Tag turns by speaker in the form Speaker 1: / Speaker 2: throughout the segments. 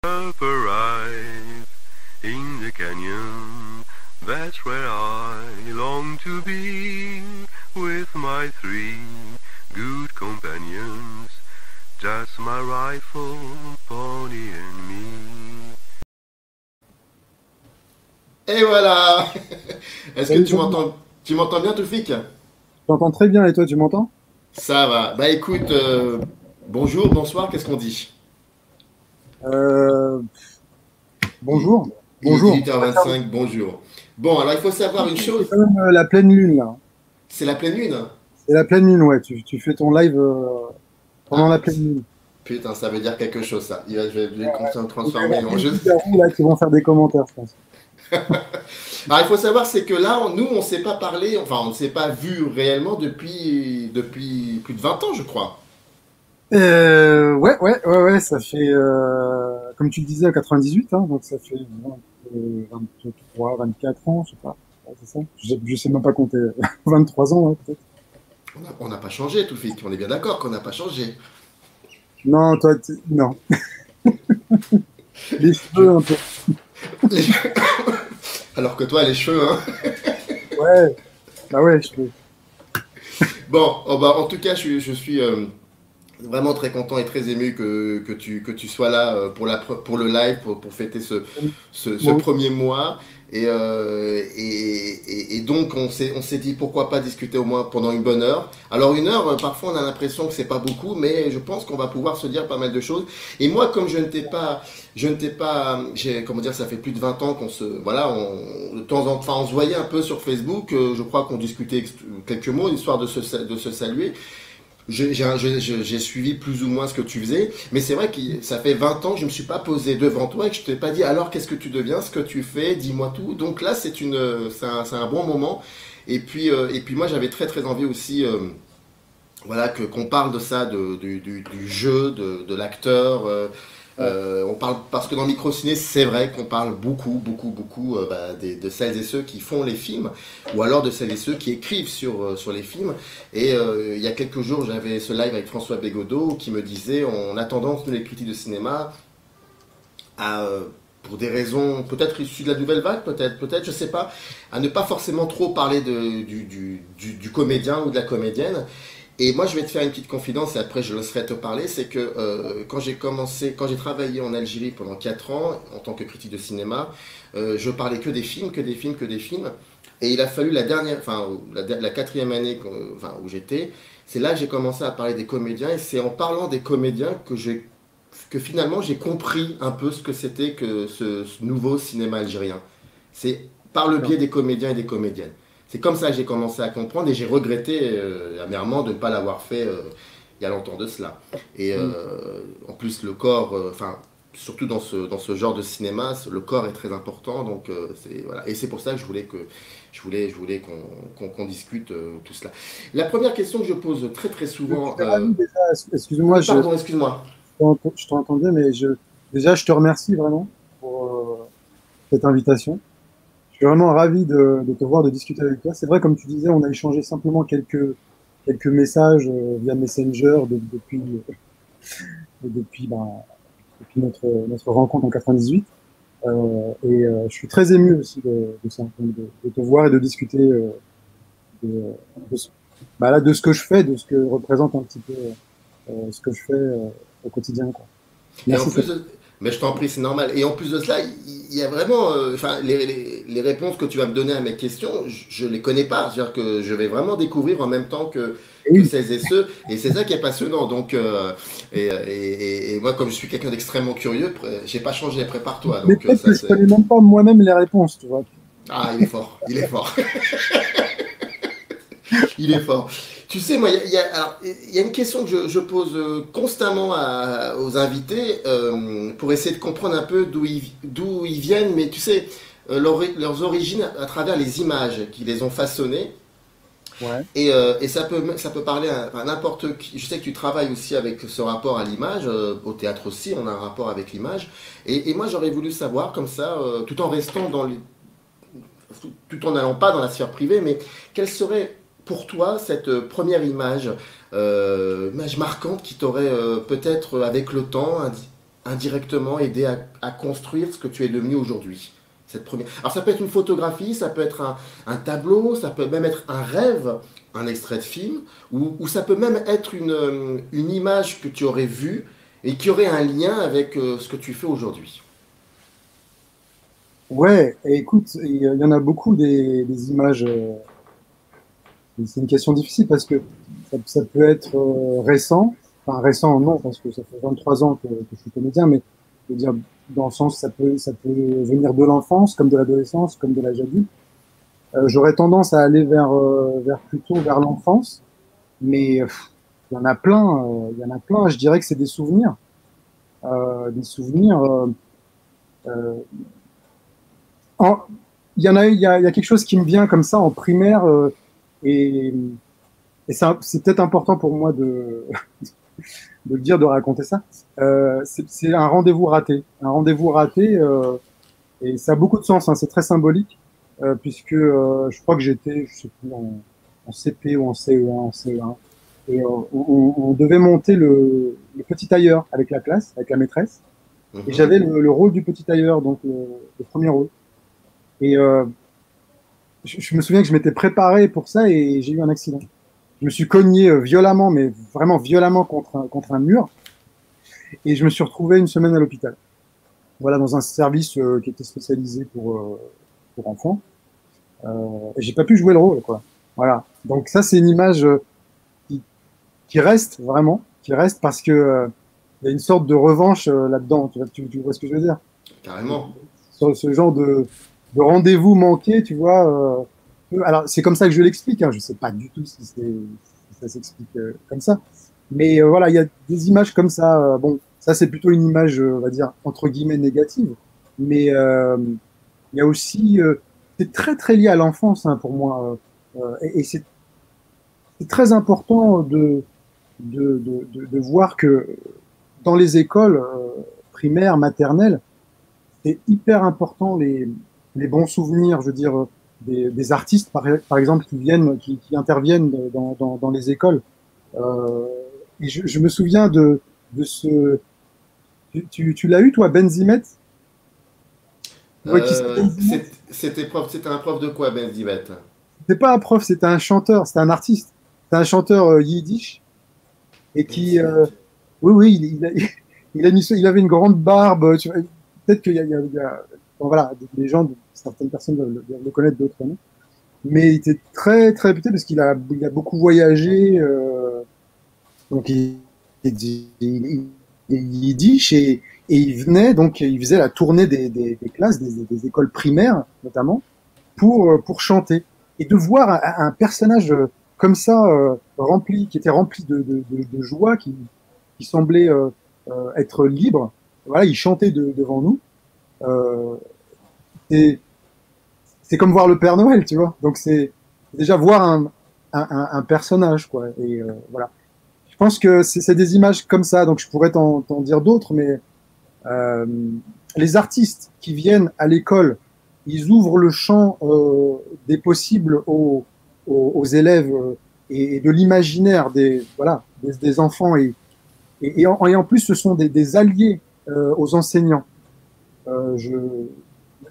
Speaker 1: Up arrive in the canyon, that's where I long to be, with my three good companions, just my rifle, pony and me.
Speaker 2: Et voilà. Est-ce que
Speaker 3: Salut, salut.
Speaker 2: tu m'entends bien, Toufik?
Speaker 3: Je t'entends très bien et toi, tu m'entends?
Speaker 2: Ça va. Bah écoute, bonjour, bonsoir, qu'est-ce qu'on dit?
Speaker 3: Euh,
Speaker 2: Il,
Speaker 3: bonjour.
Speaker 2: il est
Speaker 3: Bonjour.
Speaker 2: 18h25, bonjour. Bon, alors il faut savoir une
Speaker 3: C'est
Speaker 2: chose,
Speaker 3: quand même la pleine lune là.
Speaker 2: c'est la pleine lune.
Speaker 3: C'est la pleine lune, ouais. Tu fais ton live pendant la
Speaker 2: Ah,
Speaker 3: pleine lune.
Speaker 2: putain, ça veut dire quelque chose, ça. Je vais me
Speaker 3: Il va y avoir
Speaker 2: transformer en
Speaker 3: des
Speaker 2: jeu.
Speaker 3: loups-garous, là qui vont faire des commentaires, je pense.
Speaker 2: Alors il faut savoir, c'est que là, nous, on ne s'est pas parlé, enfin, on ne s'est pas vu réellement depuis plus de 20 ans, je crois.
Speaker 3: Ouais, ça fait, comme tu le disais, à 98, hein, donc ça fait 23, 24 ans, je sais pas. Ouais, c'est ça. Je sais même pas compter. 23 ans, ouais, peut-être.
Speaker 2: On n'a pas changé, Toufik. On est bien d'accord qu'on n'a pas changé.
Speaker 3: Non, toi, non. Les
Speaker 2: Je-
Speaker 3: cheveux un peu.
Speaker 2: les- Alors que toi, les cheveux, hein.
Speaker 3: Ouais, bah ouais, cheveux.
Speaker 2: Bon, oh bah, en tout cas, je suis vraiment très content et très ému que tu sois là pour le live, pour fêter ce
Speaker 3: Bon,
Speaker 2: premier mois. Et donc, on s'est dit pourquoi pas discuter au moins pendant une bonne heure. Alors, une heure, parfois, on a l'impression que c'est pas beaucoup, mais je pense qu'on va pouvoir se dire pas mal de choses. Et moi, comme comment dire, ça fait plus de 20 ans voilà, de temps en temps, enfin, on se voyait un peu sur Facebook. Je crois qu'on discutait quelques mots, histoire de se saluer. J'ai suivi plus ou moins ce que tu faisais, mais c'est vrai que ça fait 20 ans que je ne me suis pas posé devant toi et que je t'ai pas dit alors qu'est-ce que tu deviens, ce que tu fais, dis-moi tout. Donc là, c'est un bon moment. Et puis moi, j'avais très très envie aussi, voilà, qu'on parle de ça, du jeu, de l'acteur.
Speaker 3: ouais.
Speaker 2: On parle parce que dans Microciné, c'est vrai qu'on parle beaucoup, beaucoup, beaucoup bah, de celles et ceux qui font les films, ou alors de celles et ceux qui écrivent sur les films. Et il y a quelques jours, j'avais ce live avec François Bégodeau qui me disait, on a tendance, nous les critiques de cinéma, à pour des raisons peut-être issues de la nouvelle vague, peut-être, je sais pas, à ne pas forcément trop parler du comédien ou de la comédienne. Et moi, je vais te faire une petite confidence et après, je laisserai te parler. C'est que quand j'ai travaillé en Algérie pendant 4 ans en tant que critique de cinéma, je parlais que des films, que des films, que des films. Et il a fallu la dernière, enfin, la quatrième année enfin, où j'étais, c'est là que j'ai commencé à parler des comédiens. Et c'est en parlant des comédiens que finalement j'ai compris un peu ce que c'était que ce nouveau cinéma algérien. C'est par le biais des comédiens et des comédiennes. C'est comme ça que j'ai commencé à comprendre et j'ai regretté amèrement de ne pas l'avoir fait il y a longtemps de cela. Et
Speaker 3: Mm.
Speaker 2: en plus, le corps, enfin, surtout dans ce genre de cinéma, le corps est très important. Donc, voilà. Et c'est pour ça que je voulais qu'on discute tout cela. La première question que je pose très très
Speaker 3: Je
Speaker 2: souvent.
Speaker 3: suis ravi déjà. Excuse-moi,
Speaker 2: Oui, pardon, excuse-moi.
Speaker 3: je t'entendais, mais déjà, je te remercie vraiment pour cette invitation. Je suis vraiment ravi de te voir, de discuter avec toi. C'est vrai, comme tu disais, on a échangé simplement quelques messages via Messenger ben, depuis notre rencontre en 98. Je suis très ému aussi de ça, de te voir et de discuter de, de ce, bah là, de ce que je fais, de ce que représente un petit peu ce que je fais au quotidien, quoi.
Speaker 2: Et en
Speaker 3: Merci.
Speaker 2: plus de... Mais je t'en prie, c'est normal. Et en plus de cela, il y a vraiment, enfin, les réponses que tu vas me donner à mes questions, je les connais pas. C'est-à-dire que je vais vraiment découvrir en même temps que
Speaker 3: Oui,
Speaker 2: celles et ceux. Et c'est ça qui est passionnant. Donc, et moi, comme je suis quelqu'un d'extrêmement curieux, j'ai pas changé. Prépare-toi.
Speaker 3: mais
Speaker 2: Donc,
Speaker 3: peut-être
Speaker 2: ça,
Speaker 3: que je
Speaker 2: c'est.
Speaker 3: connais même pas moi-même les réponses, tu vois.
Speaker 2: Ah, il est fort. Il est fort. Il est fort. Tu sais, moi, il y a une question que je pose constamment aux invités pour essayer de comprendre un peu d'où ils viennent, mais tu sais, leurs origines à travers les images qui les ont façonnées.
Speaker 3: Ouais.
Speaker 2: Et ça peut parler à n'importe qui. Je sais que tu travailles aussi avec ce rapport à l'image, au théâtre aussi, on a un rapport avec l'image. Et moi, j'aurais voulu savoir, comme ça, tout en restant tout en n'allant pas dans la sphère privée, mais quelle serait pour toi cette première image marquante qui t'aurait peut-être avec le temps indirectement aidé à construire ce que tu es devenu aujourd'hui? Cette première. Alors ça peut être une photographie, ça peut être un tableau, ça peut même être un rêve, un extrait de film, ou ça peut même être une image que tu aurais vue et qui aurait un lien avec ce que tu fais aujourd'hui.
Speaker 3: Ouais, et écoute, il y en a beaucoup des images. C'est une question difficile parce que ça peut être récent, enfin récent non, parce que ça fait 23 ans que je suis comédien, mais je veux dire, dans le sens, ça peut venir de l'enfance, comme de l'adolescence, comme de l'âge adulte. J'aurais tendance à aller vers plutôt vers l'enfance, mais il y en a plein, il y en a plein. Je dirais que c'est des souvenirs. Euh, en- il y a quelque chose qui me vient comme ça en primaire, et, et c'est peut-être important pour moi de le dire, de raconter ça. C'est un rendez-vous raté, et ça a beaucoup de sens. Hein, c'est très symbolique, puisque je crois que j'étais, je sais plus, en CP ou en CE1, en CE1. Et on devait monter le petit tailleur avec la classe, avec la maîtresse. Et
Speaker 2: Mhm.
Speaker 3: j'avais le rôle du petit tailleur, donc le premier rôle. Et je me souviens que je m'étais préparé pour ça et j'ai eu un accident. Je me suis cogné violemment, mais vraiment violemment contre un mur. Et je me suis retrouvé une semaine à l'hôpital. Voilà, dans un service qui était spécialisé pour enfants. Et j'ai pas pu jouer le rôle, quoi. Voilà. Donc ça, c'est une image qui, qui reste vraiment, qui reste parce que il y a une sorte de revanche là-dedans. Tu vois ce que je veux dire?
Speaker 2: Carrément.
Speaker 3: Sur ce genre de rendez-vous manqué, tu vois. Alors, c'est comme ça que je l'explique. Hein. Je sais pas du tout si ça s'explique comme ça. Mais voilà, il y a des images comme ça. Bon, ça, c'est plutôt une image, on va dire, entre guillemets, négative. Mais il y a aussi, c'est très, très lié à l'enfance, hein, pour moi. Et c'est très important de voir que dans les écoles primaires, maternelles, c'est hyper important les bons souvenirs, je veux dire, des artistes, par exemple, qui interviennent dans les écoles. Euh, et je me souviens de ce. Tu l'as eu, toi, Benzimet? Ouais, qui c'est Benzimet?
Speaker 2: C'était un prof de quoi, Ben Divet?
Speaker 3: C'était pas un prof, c'était un chanteur, c'était un artiste. C'était un chanteur yiddish et
Speaker 2: Ben
Speaker 3: qui,
Speaker 2: Divet.
Speaker 3: oui, oui, il avait une grande barbe. Peut-être bon, voilà, les gens, certaines personnes doivent le connaître, d'autres non. Mais il était très, très réputé parce qu'il a beaucoup voyagé. Donc, il yiddish et il venait, donc, il faisait la tournée des classes, des écoles primaires, notamment, pour chanter. Et de voir un personnage comme ça, qui était rempli de joie, qui semblait être libre. Voilà, il chantait devant nous. Euh, c'est c'est comme voir le Père Noël, tu vois. Donc c'est déjà voir un personnage, quoi. Et voilà. Je pense que c'est des images comme ça. Donc je pourrais t'en dire d'autres, mais euh, les artistes qui viennent à l'école, ils ouvrent le champ des possibles aux élèves et de l'imaginaire des enfants et en plus ce sont des alliés aux enseignants. Euh, je,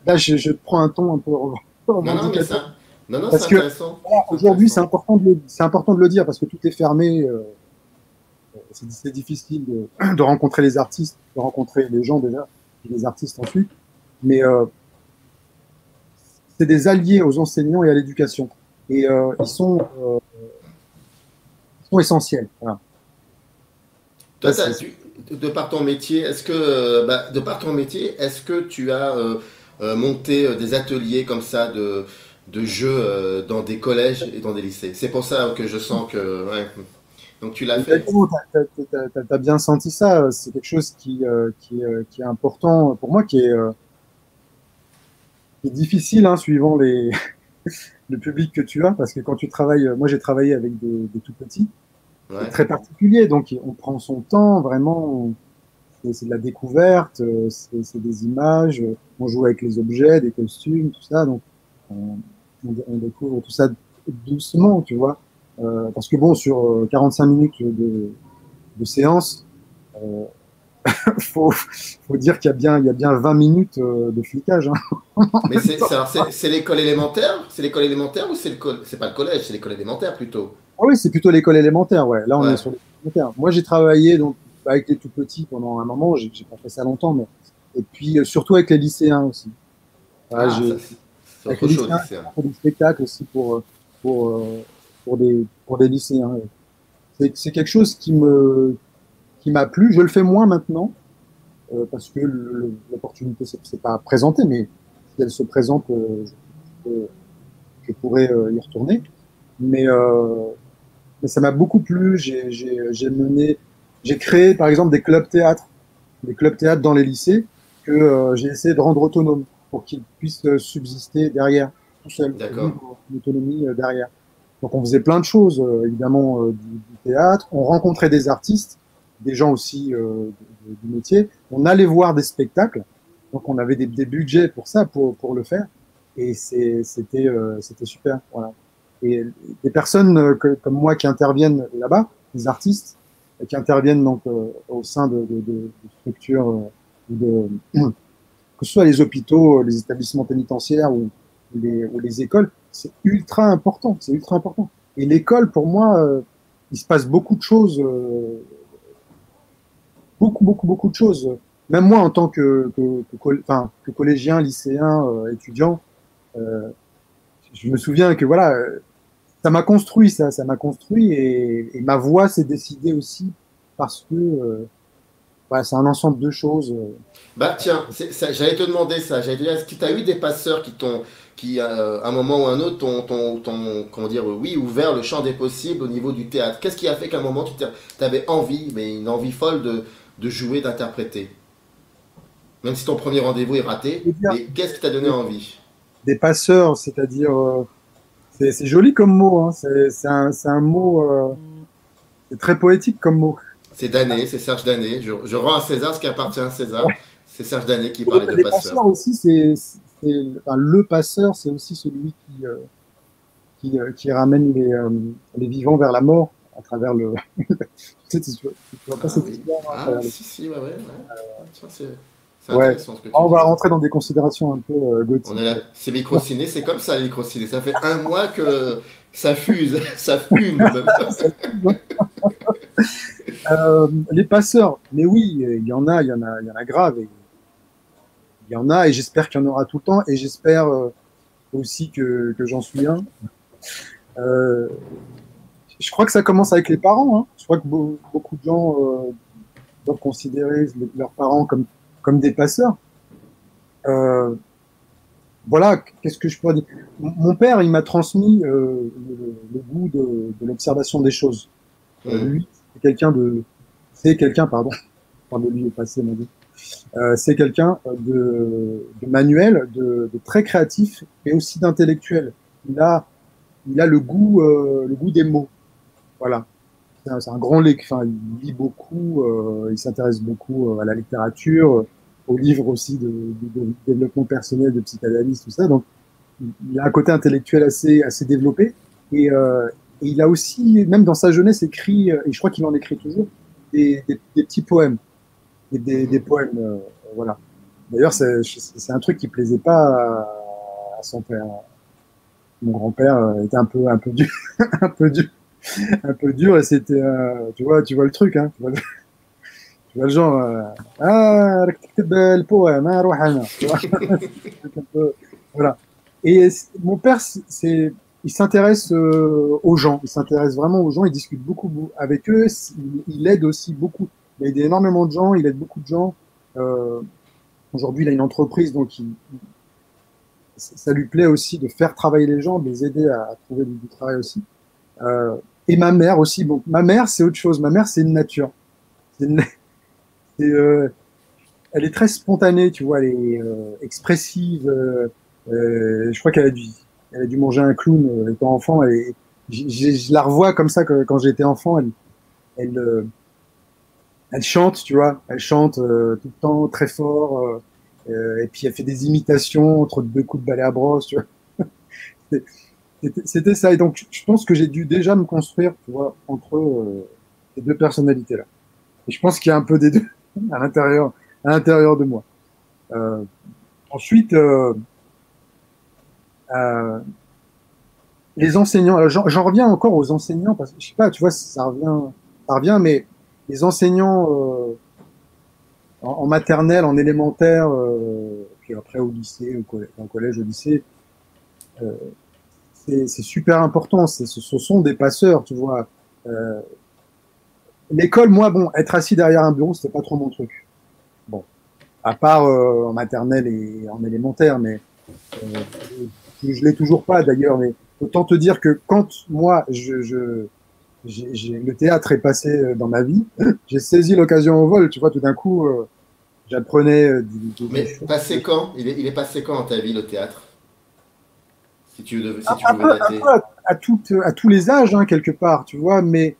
Speaker 3: Là, je prends un ton un peu
Speaker 2: Non, non, mais
Speaker 3: revendicateur
Speaker 2: ça. Non, non, c'est
Speaker 3: parce que
Speaker 2: intéressant.
Speaker 3: voilà,
Speaker 2: C'est
Speaker 3: aujourd'hui,
Speaker 2: intéressant.
Speaker 3: c'est important de le dire parce que tout est fermé. C'est difficile de rencontrer les artistes, de rencontrer les gens déjà, et les artistes ensuite. Mais c'est des alliés aux enseignants et à l'éducation. Et ils sont essentiels. Voilà.
Speaker 2: Toi, de par ton métier, de par ton métier, est-ce que tu as monté des ateliers comme ça de jeux dans des collèges et dans des lycées? C'est pour ça que je sens que, ouais. Donc tu l'as fait.
Speaker 3: Exactement, t'as bien senti ça. C'est quelque chose qui est important pour moi, qui est difficile, hein, suivant le public que tu as, parce que quand tu travailles, moi j'ai travaillé avec des tout petits, c'est
Speaker 2: Ouais.
Speaker 3: très particulier, donc on prend son temps, vraiment, c'est de la découverte, c'est des images, on joue avec les objets, des costumes, tout ça, donc on découvre tout ça doucement, tu vois. Parce que bon, sur 45 minutes de séance, euh, faut dire il y a bien 20 minutes de flicage. Hein.
Speaker 2: Mais c'est l'école élémentaire? C'est l'école élémentaire ou c'est pas le collège, c'est l'école élémentaire plutôt?
Speaker 3: Ah oui, c'est plutôt l'école élémentaire, ouais. Là, on est
Speaker 2: Ouais.
Speaker 3: sur l'école élémentaire. Moi, j'ai travaillé donc avec les tout petits pendant un moment. J'ai pas fait ça longtemps, mais et puis surtout avec les lycéens aussi. Voilà,
Speaker 2: Ah, ça, c'est
Speaker 3: avec
Speaker 2: autre
Speaker 3: les
Speaker 2: chose,
Speaker 3: lycéens,
Speaker 2: lycéen.
Speaker 3: j'ai fait des spectacles aussi pour euh, pour des lycéens. C'est quelque chose qui m'a plu. Je le fais moins maintenant parce que l'opportunité s'est pas présentée, mais si elle se présente, je pourrais y retourner. Mais, euh, mais ça m'a beaucoup plu. J'ai créé par exemple des clubs théâtre dans les lycées que j'ai essayé de rendre autonomes pour qu'ils puissent subsister derrière, tout seuls,
Speaker 2: D'accord.
Speaker 3: vivre une autonomie derrière. Donc on faisait plein de choses, évidemment du théâtre. On rencontrait des artistes, des gens aussi du métier. On allait voir des spectacles. Donc on avait des budgets pour ça, pour le faire. Et c'était super. Voilà. Et des personnes comme moi qui interviennent là-bas, des artistes qui interviennent donc au sein de structures de, que ce soit les hôpitaux, les établissements pénitentiaires ou les écoles, c'est ultra important. C'est ultra important. Et l'école, pour moi, il se passe beaucoup de choses, beaucoup de choses. Même moi, en tant que collégien, lycéen, étudiant, euh, je me souviens que voilà, ça m'a construit, ça m'a construit et ma voix s'est décidée aussi parce que voilà, c'est un ensemble de choses.
Speaker 2: Bah tiens, j'allais te demander ça. J'allais te dire, est-ce que tu as eu des passeurs qui à un moment ou un autre, comment dire, oui, ouvert le champ des possibles au niveau du théâtre? Qu'est-ce qui a fait qu'à un moment, tu avais envie, mais une envie folle de jouer, d'interpréter? Même si ton premier rendez-vous est raté,
Speaker 3: Eh bien,
Speaker 2: mais qu'est-ce qui t'a donné envie?
Speaker 3: des passeurs, c'est-à-dire, c'est joli comme mot, hein, c'est un mot, c'est très poétique comme mot.
Speaker 2: C'est Danet, c'est Serge Danet. Je rends à César ce qui appartient à César. C'est Serge Danet qui parlait de
Speaker 3: Les
Speaker 2: passeur.
Speaker 3: passeurs aussi, enfin, le passeur, c'est aussi celui qui ramène les vivants vers la mort à travers le. Tu vois pas
Speaker 2: Ah
Speaker 3: cette
Speaker 2: oui.
Speaker 3: histoire hein, à
Speaker 2: Ah
Speaker 3: travers
Speaker 2: si, si, ouais, ouais. Ouais. Tiens, c'est
Speaker 3: Ouais.
Speaker 2: intéressant ce que tu
Speaker 3: On
Speaker 2: dis.
Speaker 3: va rentrer dans des considérations un peu
Speaker 2: On est
Speaker 3: gothiques.
Speaker 2: là. C'est microciné, c'est comme ça les microcinés. Ça fait un mois que ça fuse, ça fume même.
Speaker 3: Les passeurs, mais oui, il y en a grave. Et il y en a, et j'espère qu'il y en aura tout le temps, et j'espère aussi que j'en suis un. Euh, je crois que ça commence avec les parents. Hein. Je crois que beaucoup de gens doivent considérer leurs parents comme des passeurs. Euh, voilà, qu'est-ce que je pourrais dire? Mon père, il m'a transmis le goût de l'observation des choses.
Speaker 2: Hmm.
Speaker 3: Lui, c'est quelqu'un, pardon, pardon, lui au passé, m'a dit. C'est quelqu'un de manuel, de très créatif, et aussi d'intellectuel. Il a le goût des mots. Voilà. C'est un grand lecteur. Enfin, il lit beaucoup, il s'intéresse beaucoup à la littérature, aux livres aussi de développement personnel, de psychanalyse, tout ça. Donc, il a un côté intellectuel assez développé. Et il a aussi, même dans sa jeunesse, écrit, et je crois qu'il en écrit toujours, des petits poèmes. Des
Speaker 2: Mhm.
Speaker 3: poèmes, voilà. D'ailleurs, c'est un truc qui plaisait pas à son père. Mon grand-père était un peu dur, un peu dur, un peu dur, et c'était, tu vois le truc, hein, tu vois le genre, ah, راك تكتب البوème, hein, روح أنا, tu vois, un peu, voilà. Et mon père, il s'intéresse aux gens, il s'intéresse vraiment aux gens, il discute beaucoup avec eux, il aide aussi beaucoup, il aide énormément de gens, il aide beaucoup de gens. Euh, Aujourd'hui, il a une entreprise, donc ça lui plaît aussi de faire travailler les gens, de les aider à trouver du travail aussi. Euh, et ma mère aussi. Bon, ma mère, c'est autre chose. Ma mère, c'est une nature. C'est une- c'est, elle est très spontanée, tu vois. Elle est expressive. Je crois elle a dû manger un clown étant enfant. Je la revois comme ça que, quand j'étais enfant. Elle, euh, elle chante, tu vois. Elle chante tout le temps très fort. Et puis elle fait des imitations entre deux coups de balai à brosse, tu vois. C'était ça. Et donc, je pense que j'ai dû déjà me construire, tu vois, entre ces deux personnalités-là. Et je pense qu'il y a un peu des deux. à l'intérieur de moi. Euh, ensuite, euh, les enseignants, alors j'en reviens encore aux enseignants, parce que je sais pas, tu vois, ça revient, mais les enseignants en maternelle, en élémentaire, puis après au lycée, au collège, au lycée, euh, c'est super important. Ce sont des passeurs, tu vois. Euh, L'école, moi, bon, être assis derrière un bureau, c'était pas trop mon truc. Bon, à part en maternelle et en élémentaire, mais euh, je l'ai toujours pas d'ailleurs. Mais autant te dire que quand moi, le théâtre est passé dans ma vie, j'ai saisi l'occasion au vol. Tu vois, tout d'un coup, j'apprenais des
Speaker 2: Mais
Speaker 3: choses.
Speaker 2: passé quand? Il est passé quand dans ta vie le théâtre? Si tu
Speaker 3: Un
Speaker 2: pouvais
Speaker 3: peu, un
Speaker 2: dater.
Speaker 3: peu à tous les âges, hein, quelque part, tu vois. Mais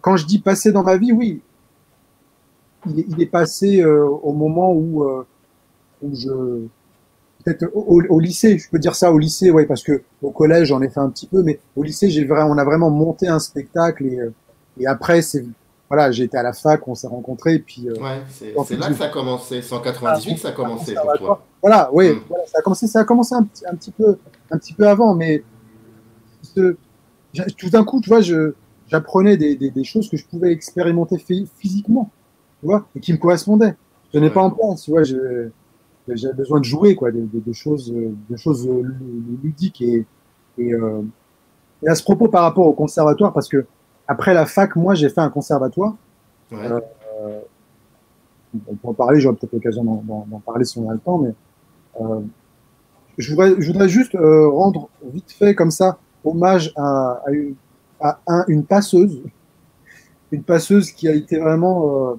Speaker 3: quand je dis passé dans ma vie, oui, il est passé au moment où je peut-être au lycée, je peux dire ça au lycée, ouais, parce que au collège j'en ai fait un petit peu, mais au lycée on a vraiment monté un spectacle et après c'est voilà, j'ai été à la fac, on s'est rencontrés et puis
Speaker 2: Ouais, c'est
Speaker 3: ensuite
Speaker 2: là que
Speaker 3: j'ai
Speaker 2: ça a commencé. C'est en
Speaker 3: un
Speaker 2: 98 que ça a commencé pour
Speaker 3: conservatoire.
Speaker 2: toi.
Speaker 3: Voilà,
Speaker 2: Hmm.
Speaker 3: ouais, voilà, ça a commencé un petit peu avant, mais ce, tout d'un coup, tu vois, j'apprenais des choses que je pouvais expérimenter physiquement, tu vois, et qui me correspondaient. Je n'ai pas
Speaker 2: Ouais.
Speaker 3: en place, tu vois, j'avais besoin de jouer, quoi, de choses ludiques et et à ce propos par rapport au conservatoire, parce que après la fac, moi, j'ai fait un conservatoire.
Speaker 2: Ouais.
Speaker 3: Euh, on peut en parler, j'aurai peut-être l'occasion d'en parler si on a le temps, mais euh, je voudrais juste rendre vite fait comme ça hommage une une passeuse qui a été vraiment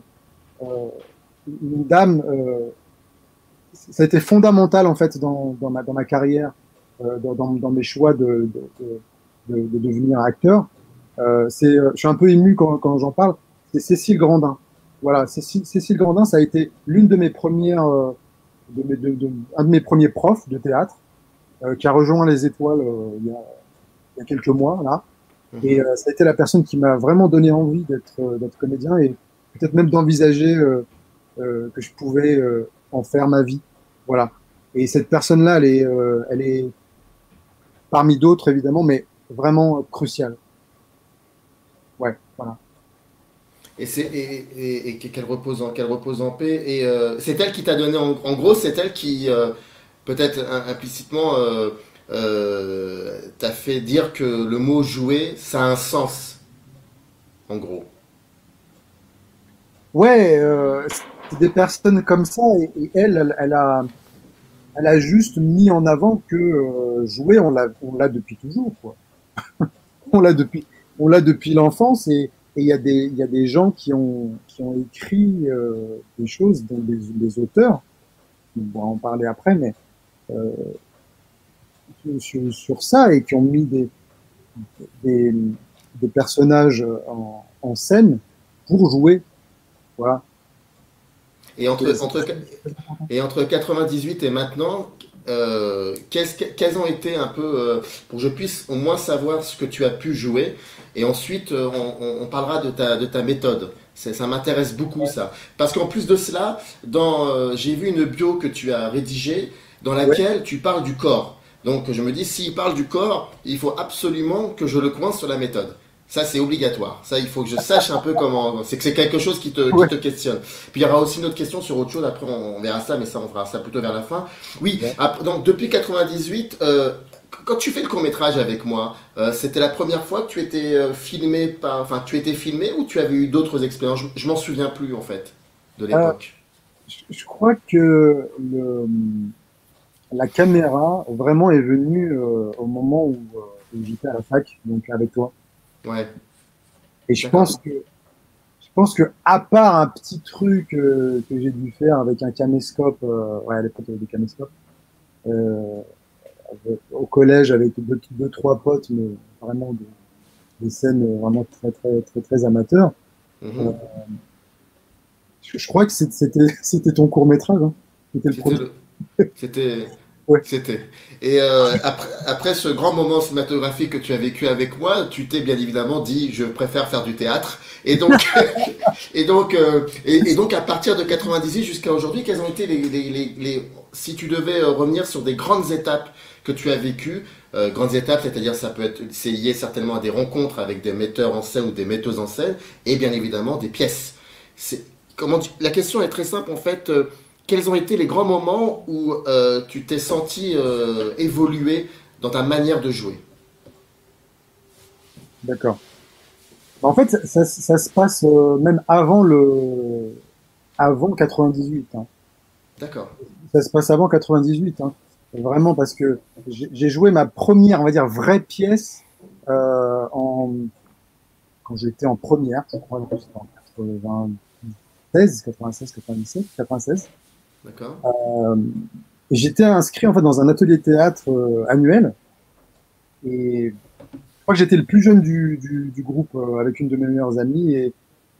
Speaker 3: une dame. Ça a été fondamental en fait dans ma carrière, dans mes choix de devenir acteur. Je suis un peu ému quand j'en parle. C'est Cécile Grandin. Voilà, Cécile Grandin, ça a été l'une de mes premières, un de mes premiers profs de théâtre qui a rejoint les Étoiles il y a quelques mois là. Et
Speaker 2: Mhm.
Speaker 3: ça a été la personne qui m'a vraiment donné envie d'être comédien et peut-être même d'envisager que je pouvais en faire ma vie. Voilà. Et cette personne-là, elle est parmi d'autres évidemment, mais vraiment cruciale. Ouais, voilà.
Speaker 2: Et qu'elle repose en paix. Et c'est elle qui t'a donné, en gros, c'est elle qui, peut-être implicitement, t'a fait dire que le mot jouer, ça a un sens, en gros.
Speaker 3: Ouais, c'est des personnes comme ça et elle a juste mis en avant que jouer, on l'a depuis toujours, quoi. On l'a depuis, on l'a depuis l'enfance et il y a des gens qui ont écrit des choses, dont des auteurs, on pourra en parler après, mais euh, sur ça et qui ont mis des, des personnages en scène pour jouer. Voilà.
Speaker 2: Et
Speaker 3: Et
Speaker 2: entre 98 et maintenant, quels ont été un peu, pour que je puisse au moins savoir ce que tu as pu jouer, et ensuite on parlera de ta méthode. Ça m'intéresse beaucoup ça. Parce qu'en plus de cela, j'ai vu une bio que tu as rédigée dans
Speaker 3: ouais,
Speaker 2: laquelle tu parles du corps. Donc je me dis, s'il parle du corps, il faut absolument que je le coince sur la méthode. Ça, c'est obligatoire. Ça, il faut que je sache un peu comment. C'est que c'est quelque chose qui
Speaker 3: ouais,
Speaker 2: te questionne. Puis il y aura aussi une autre question sur autre chose. Après, on verra ça, mais ça, on fera ça plutôt vers la fin. Oui,
Speaker 3: ouais.
Speaker 2: donc depuis 98, quand tu fais le court métrage avec moi, c'était la première fois que tu étais filmé enfin, tu étais filmé ou tu avais eu d'autres expériences? Je m'en souviens plus en fait de
Speaker 3: Euh,
Speaker 2: l'époque.
Speaker 3: je crois que la caméra vraiment est venue au moment où j'étais à la fac, donc avec toi.
Speaker 2: Ouais,
Speaker 3: Et
Speaker 2: d'accord.
Speaker 3: je pense que à part un petit truc que j'ai dû faire avec un caméscope, ouais, à l'époque il y avait des caméscopes, euh, au collège avec deux, trois potes, mais vraiment des scènes vraiment très amateurs. Euh,
Speaker 2: Mhm.
Speaker 3: je crois que c'était ton court métrage, hein. C'était le
Speaker 2: C'était
Speaker 3: premier.
Speaker 2: le, c'était.
Speaker 3: Ouais.
Speaker 2: C'était. Et après ce grand moment cinématographique que tu as vécu avec moi, tu t'es bien évidemment dit, je préfère faire du théâtre. Et donc, et donc à partir de 98 jusqu'à aujourd'hui, quelles ont été si tu devais revenir sur des grandes étapes que tu as vécues, grandes étapes, c'est-à-dire c'est lié certainement à des rencontres avec des metteurs en scène ou des metteuses en scène, et bien évidemment des pièces. La question est très simple en fait. Quels ont été les grands moments où tu t'es senti évoluer dans ta manière de jouer?
Speaker 3: D'accord. En fait, ça se passe même avant 98. Hein.
Speaker 2: D'accord.
Speaker 3: Ça se passe avant 98. Hein. Vraiment parce que j'ai joué ma première, on va dire, vraie pièce quand j'étais en première, je crois, en 96, 96, 97, 96.
Speaker 2: D'accord.
Speaker 3: Et j'étais inscrit en fait dans un atelier théâtre annuel. Et je crois que j'étais le plus jeune du groupe avec une de mes meilleures amies. Et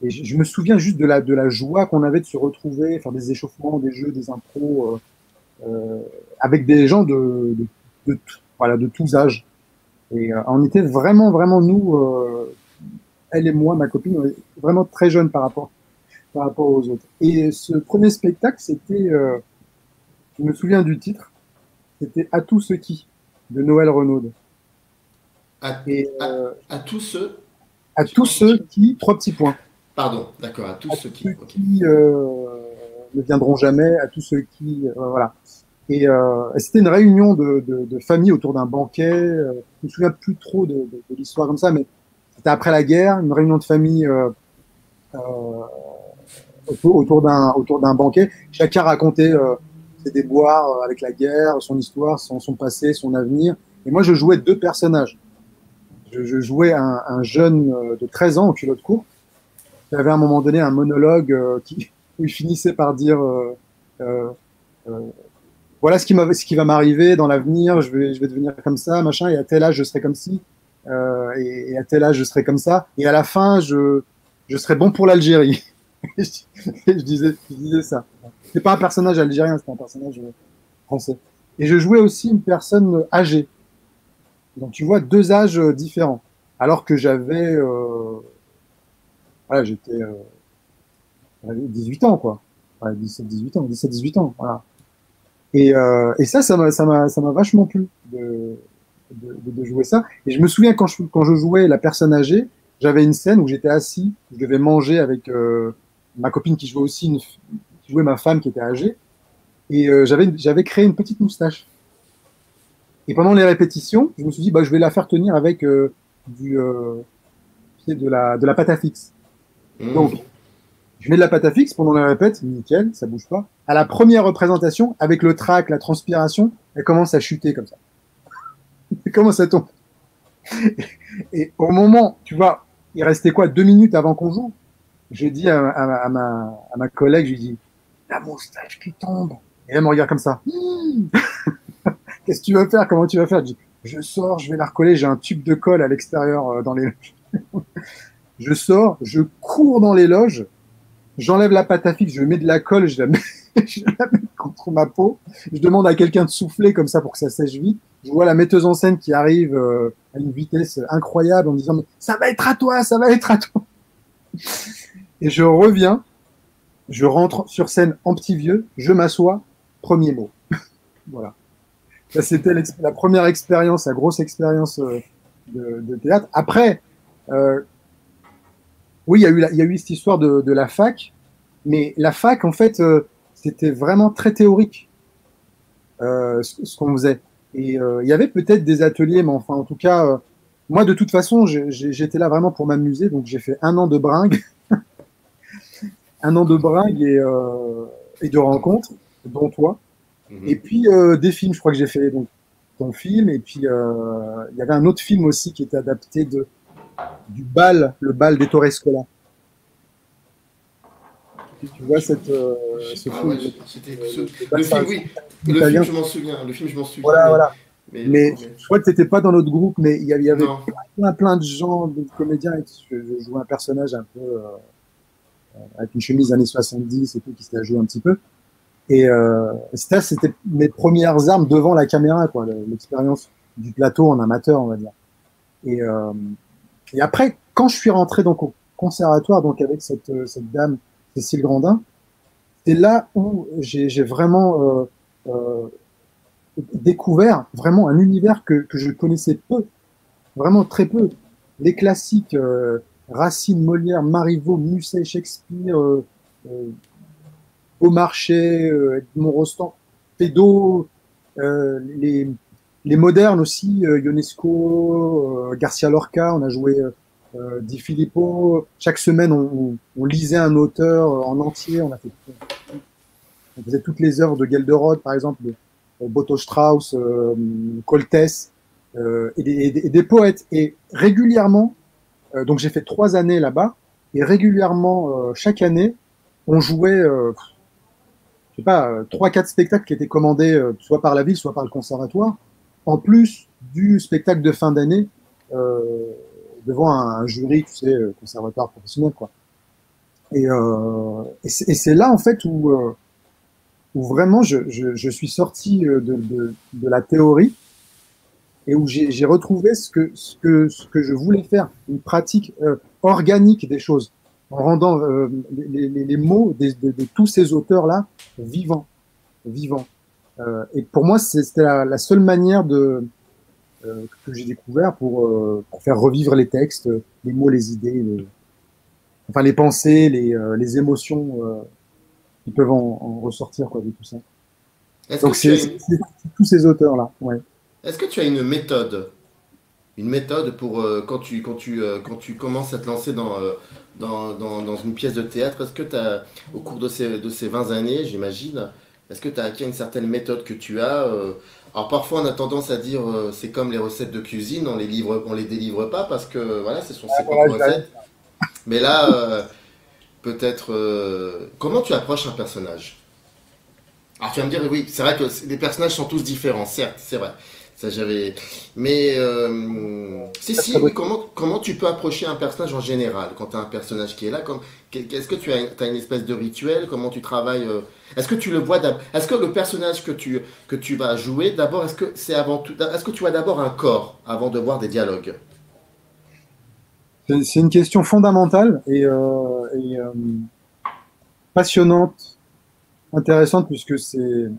Speaker 3: je me souviens juste de la joie qu'on avait de se retrouver, faire des échauffements, des jeux, des impros, avec des gens voilà, de tous âges. Et on était vraiment, vraiment, nous, elle et moi, ma copine, on était vraiment très jeunes par rapport aux autres. Et ce premier spectacle, c'était, je me souviens du titre, c'était À tous ceux qui, de Noël Renaud.
Speaker 2: À,
Speaker 3: Et
Speaker 2: à tous ceux.
Speaker 3: à tous ceux qui, trois petits points.
Speaker 2: Pardon, d'accord, à tous
Speaker 3: À
Speaker 2: ceux
Speaker 3: tous
Speaker 2: qui.
Speaker 3: ceux
Speaker 2: Ok.
Speaker 3: qui ne viendront jamais, à tous ceux qui, voilà. Et c'était une réunion de famille autour d'un banquet. Je me souviens plus trop de l'histoire comme ça, mais c'était après la guerre, une réunion de famille euh, autour d'un banquet. Chacun racontait ses déboires avec la guerre, son histoire, son passé, son avenir. Et moi, je jouais deux personnages. Je jouais un jeune de 13 ans en culotte courte qui avait à un moment donné un monologue où il finissait par dire euh, euh, voilà ce qui va m'arriver dans l'avenir, je vais devenir comme ça, machin, et à tel âge je serai comme ci, et à tel âge je serai comme ça, et à la fin je serai bon pour l'Algérie. Et je disais ça. C'était pas un personnage algérien, c'était un personnage français. Et je jouais aussi une personne âgée. Donc tu vois deux âges différents. Alors que j'avais, voilà, j'étais 18 ans quoi, ouais, 17-18 ans, 17-18 ans, voilà. Et ça m'a vachement plu de jouer ça. Et je me souviens quand je jouais la personne âgée, j'avais une scène où j'étais assis, je devais manger avec ma copine qui jouait aussi, qui jouait ma femme qui était âgée, et j'avais créé une petite moustache. Et pendant les répétitions, je me suis dit, bah, je vais la faire tenir avec du, tu sais, de la pâte à fixe. Donc,
Speaker 2: Mmh.
Speaker 3: je mets de la pâte à fixe pendant la répète, nickel, ça bouge pas. À la première représentation, avec le trac, la transpiration, elle commence à chuter comme ça. Elle commence à tomber. Et au moment, tu vois, il restait quoi, 2 minutes avant qu'on joue, j'ai dit à ma collègue, je lui dis, la moustache qui tombe. Et elle me regarde comme ça. Qu'est-ce que tu vas faire? Comment tu vas faire? Je dis, je sors, je vais la recoller, j'ai un tube de colle à l'extérieur dans les loges. Je sors, je cours dans les loges, j'enlève la pâte à fixe, je mets de la colle, je la mets contre ma peau. Je demande à quelqu'un de souffler comme ça pour que ça sèche vite. Je vois la metteuse en scène qui arrive à une vitesse incroyable en me disant mais ça va être à toi, ça va être à toi. Et je reviens, je rentre sur scène en petit vieux, je m'assois, premier mot. Voilà. Ça c'était la première expérience, la grosse expérience de théâtre. Après, euh, oui, il y a eu cette histoire de la fac, mais la fac en fait c'était vraiment très théorique. Ce qu'on faisait. Et il y avait peut-être des ateliers, mais enfin, en tout cas, moi, de toute façon, j'étais là vraiment pour m'amuser. Donc, j'ai fait 1 an de bringue, 1 an de bringue et de rencontres, dont toi. Et
Speaker 2: Mmh.
Speaker 3: puis, des films, je crois que j'ai fait donc, ton film. Et puis, il y avait un autre film aussi qui était adapté du bal, le bal des Torrescola. Tu vois
Speaker 2: Je sais
Speaker 3: ce
Speaker 2: pas, ouais,
Speaker 3: film,
Speaker 2: c'était
Speaker 3: le bal
Speaker 2: le film, oui. Le film,
Speaker 3: italien.
Speaker 2: je m'en souviens. Le film, je m'en souviens,
Speaker 3: Voilà, voilà.
Speaker 2: mais
Speaker 3: Mais je crois que tu n'étais pas dans notre groupe, mais il y avait
Speaker 2: non.
Speaker 3: plein de gens, de comédiens. Et je jouais un personnage un peu avec une chemise années 70 et tout, qui s'était joué un petit peu. C'était mes premières armes devant la caméra, quoi, l'expérience du plateau en amateur, on va dire. Et, euh, et après, quand je suis rentré donc au conservatoire, donc avec cette dame Cécile Grandin, c'est là où j'ai vraiment découvert vraiment un univers que je connaissais peu, vraiment très peu. Les classiques, Racine, Molière, Marivaux, Musset, Shakespeare, euh, Beaumarchais, Edmond Rostand, Feydeau, les modernes aussi, Ionesco, Garcia Lorca, on a joué Di Filippo. Chaque semaine, on lisait un auteur en entier. On faisait toutes les œuvres de Gelderod, par exemple, de Boto Strauss, Coltès, et des poètes. Et régulièrement, donc j'ai fait 3 années là-bas, et régulièrement, chaque année, on jouait, je sais pas, 3-4 spectacles qui étaient commandés soit par la ville, soit par le conservatoire, en plus du spectacle de fin d'année devant un jury, tu sais, conservatoire professionnel, quoi. Et c'est là, en fait, où vraiment je suis sorti de la théorie et où j'ai retrouvé ce que je voulais faire, une pratique organique des choses, en rendant les mots de tous ces auteurs-là vivants. Et pour moi, c'était la seule manière que j'ai découvert pour faire revivre les textes, les mots, les idées, enfin les pensées, les émotions qui peuvent en ressortir, quoi, de tout ça. Donc c'est tous ces auteurs-là. Ouais.
Speaker 2: Est-ce que tu as une méthode pour quand tu commences à te lancer dans une pièce de théâtre? Est-ce que tu as, au cours de ces 20 années, j'imagine, est-ce que tu as acquis une certaine méthode que tu as alors parfois on a tendance à dire c'est comme les recettes de cuisine, on les délivre pas parce que voilà, ce sont ses propres recettes. Mais là, peut-être comment tu approches un personnage? Alors tu vas me dire oui, c'est vrai que les personnages sont tous différents, certes, c'est vrai. Ça j'avais. Mais si, oui, comment tu peux approcher un personnage en général quand tu as un personnage qui est là est-ce que tu as une espèce de rituel? Comment tu travailles est-ce que tu le vois d'abord? Est-ce que le personnage que tu vas jouer d'abord, est-ce que c'est avant tout, est-ce que tu vois d'abord un corps avant de voir des dialogues?
Speaker 3: C'est une question fondamentale passionnante, intéressante, puisque c'est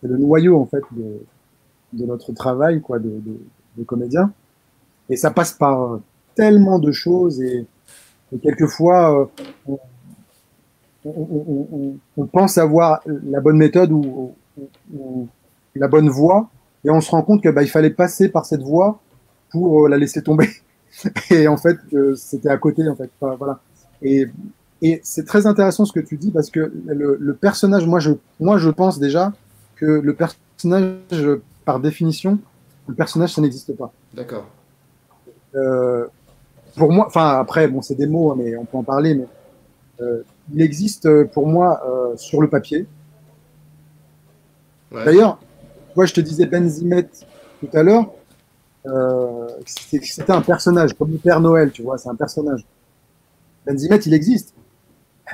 Speaker 3: le noyau en fait de notre travail, quoi, de comédien. Et ça passe par tellement de choses et quelquefois on pense avoir la bonne méthode ou la bonne voie et on se rend compte que bah, il fallait passer par cette voie pour la laisser tomber. Et en fait, c'était à côté, en fait. Enfin, voilà. Et c'est très intéressant ce que tu dis parce que le personnage, moi, je pense déjà que le personnage, par définition, le personnage, ça n'existe pas.
Speaker 2: D'accord.
Speaker 3: Pour moi, enfin, après, bon, c'est des mots, mais on peut en parler, mais il existe pour moi sur le papier.
Speaker 2: Ouais.
Speaker 3: D'ailleurs, moi, je te disais Benzimet tout à l'heure, c'était un personnage, comme le Père Noël, tu vois, c'est un personnage. Benzimet, il existe,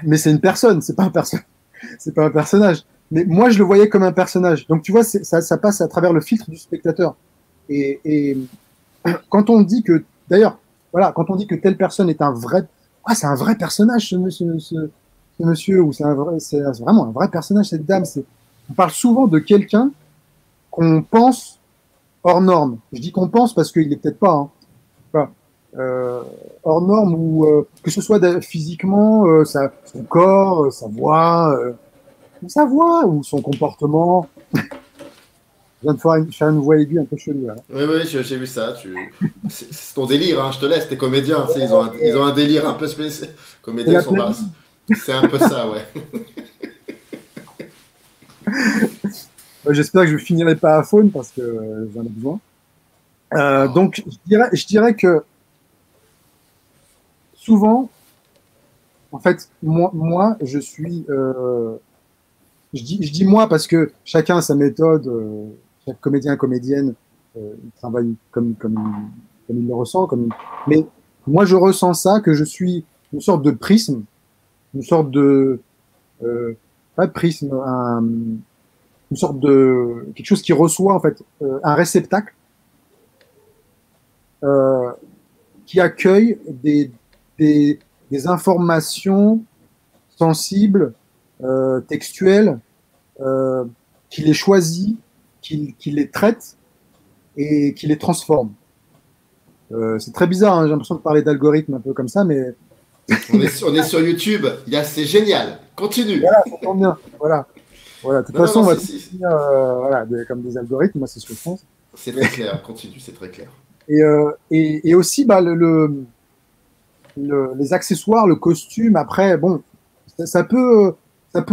Speaker 3: mais c'est une personne, c'est pas un personnage. Mais moi, je le voyais comme un personnage. Donc, tu vois, ça passe à travers le filtre du spectateur. Et quand on dit que, d'ailleurs, voilà, quand on dit que telle personne est c'est un vrai personnage, ce monsieur, ou c'est vraiment un vrai personnage, cette dame. On parle souvent de quelqu'un qu'on pense hors norme. Je dis qu'on pense parce qu'il n'est peut-être pas. Hein. Enfin, hors norme ou que ce soit physiquement, son corps, sa voix ou son comportement. Je viens de faire une voix aiguë un peu chelou. Là.
Speaker 2: Oui, j'ai vu ça. C'est ton délire, hein, je te laisse. T'es comédien, ils ont un délire un peu spécial. Comédiens sont basses. C'est un peu ça, ouais.
Speaker 3: J'espère que je finirai pas à faune parce que j'en ai besoin. Donc, je dirais que souvent, en fait, moi je suis. Je dis moi parce que chacun a sa méthode. Chaque comédien, comédienne, il travaille comme il le ressent. Mais moi, je ressens ça, que je suis une sorte de prisme, une sorte de pas de prisme, une sorte de quelque chose qui reçoit en fait un réceptacle euh, qui accueille des informations sensibles, textuelles, euh, qui les choisit, qui les traite et qui les transforme. C'est très bizarre, hein, j'ai l'impression de parler d'algorithme un peu comme ça, mais
Speaker 2: On est sur YouTube, c'est génial. Continue.
Speaker 3: voilà, ça tombe bien. Voilà. Voilà. De toute
Speaker 2: Non, non,
Speaker 3: façon,
Speaker 2: non,
Speaker 3: on va
Speaker 2: si,
Speaker 3: tous
Speaker 2: si.
Speaker 3: finir voilà, comme des algorithmes, moi c'est ce que je pense.
Speaker 2: C'est très clair, continue, c'est très clair.
Speaker 3: Et aussi bah, les accessoires, le costume, après, bon, ça peut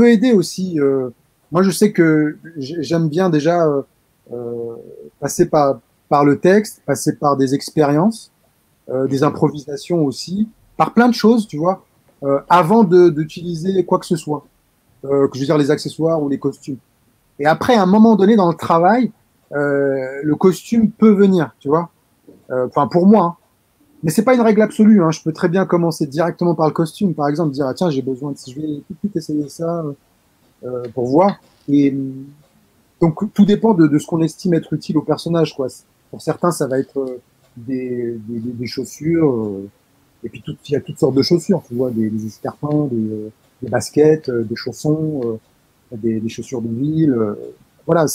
Speaker 3: aider aussi. Moi, je sais que j'aime bien déjà euh, passer par le texte, passer par des expériences, des improvisations aussi, par plein de choses, tu vois, avant d'utiliser quoi que ce soit, que je veux dire les accessoires ou les costumes. Et après, à un moment donné dans le travail, le costume peut venir, tu vois. Enfin, pour moi, hein. Mais c'est pas une règle absolue. Hein. Je peux très bien commencer directement par le costume, par exemple, dire ah, tiens, j'ai besoin de, je vais tout de suite essayer ça pour voir. Et donc tout dépend de ce qu'on estime être utile au personnage, quoi. Pour certains, ça va être des chaussures, et puis il y a toutes sortes de chaussures, tu vois, des escarpins, des baskets, des chaussons, des chaussures de ville. Voilà,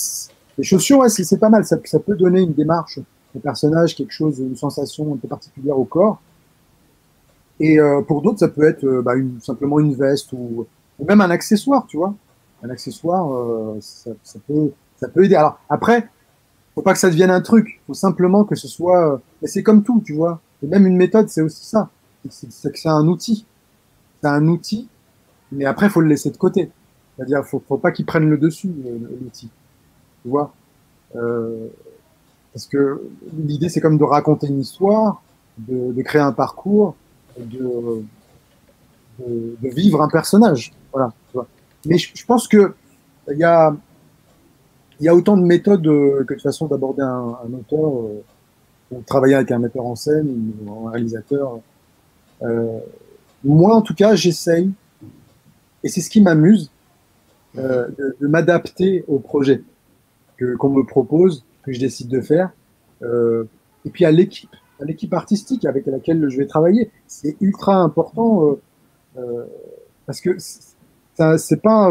Speaker 3: les chaussures, ouais, c'est pas mal. Ça peut donner une démarche au personnage, quelque chose, une sensation un peu particulière au corps. Et pour d'autres, ça peut être bah, simplement une veste ou même un accessoire, tu vois. Un accessoire, ça peut aider. Alors après, faut pas que ça devienne un truc. Faut simplement que ce soit. Mais c'est comme tout, tu vois. Et même une méthode, c'est aussi ça. C'est un outil. C'est un outil, mais après, faut le laisser de côté. C'est-à-dire, faut pas qu'il prenne le dessus, l'outil. Tu vois. Euh, Parce que l'idée, c'est comme de raconter une histoire, de créer un parcours, de, de vivre un personnage. Voilà. Tu vois. Mais je pense que il y a autant de méthodes que de façons d'aborder un auteur, ou de travailler avec un metteur en scène ou un réalisateur. Euh, Moi, en tout cas, j'essaye, et c'est ce qui m'amuse, de m'adapter au projet qu'on me propose, que je décide de faire, et puis à l'équipe artistique avec laquelle je vais travailler. C'est ultra important parce que ça, c'est pas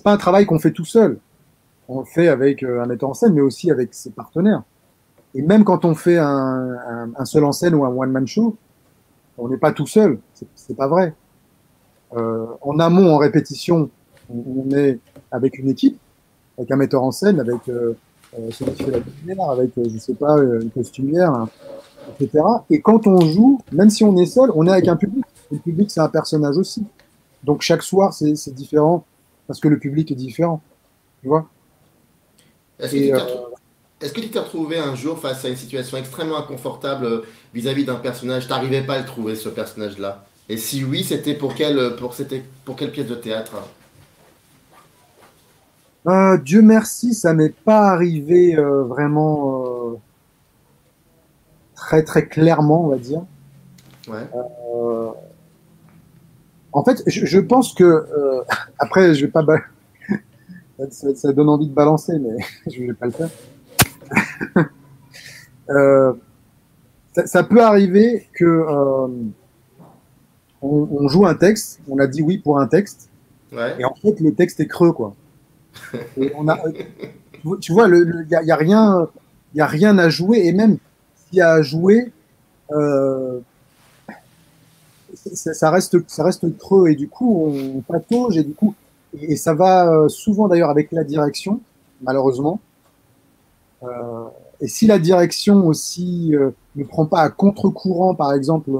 Speaker 3: un travail qu'on fait tout seul. On le fait avec un metteur en scène, mais aussi avec ses partenaires. Et même quand on fait un seul en scène ou un one-man show, on n'est pas tout seul. C'est pas vrai. En amont, en répétition, on est avec une équipe, avec un metteur en scène, avec celui qui fait la lumière, avec, je sais pas, une costumière, hein, etc. Et quand on joue, même si on est seul, on est avec un public. Et le public, c'est un personnage aussi. Donc chaque soir, c'est différent parce que le public est différent. Tu vois.
Speaker 2: Est-ce que
Speaker 3: Et
Speaker 2: tu t'es retrou- est-ce que tu t'es retrouvé un jour face à une situation extrêmement inconfortable vis-à-vis d'un personnage? T'arrivais pas à le trouver, ce personnage-là? Et si oui, c'était c'était pour quelle pièce de théâtre?
Speaker 3: Dieu merci, ça m'est pas arrivé vraiment très très clairement, on va dire.
Speaker 2: Ouais.
Speaker 3: Euh, En fait, je pense que après, je vais pas, ça donne envie de balancer, mais je vais pas le faire. Euh, ça peut arriver que on joue un texte, on a dit oui pour un texte,
Speaker 2: Ouais.
Speaker 3: et en fait le texte est creux, quoi. Et on a, tu vois, y a rien à jouer, et même s'il y a à jouer, euh, ça reste creux, et du coup on patauge, et du coup, et ça va souvent d'ailleurs avec la direction, malheureusement. Et si la direction aussi ne prend pas à contre-courant, par exemple,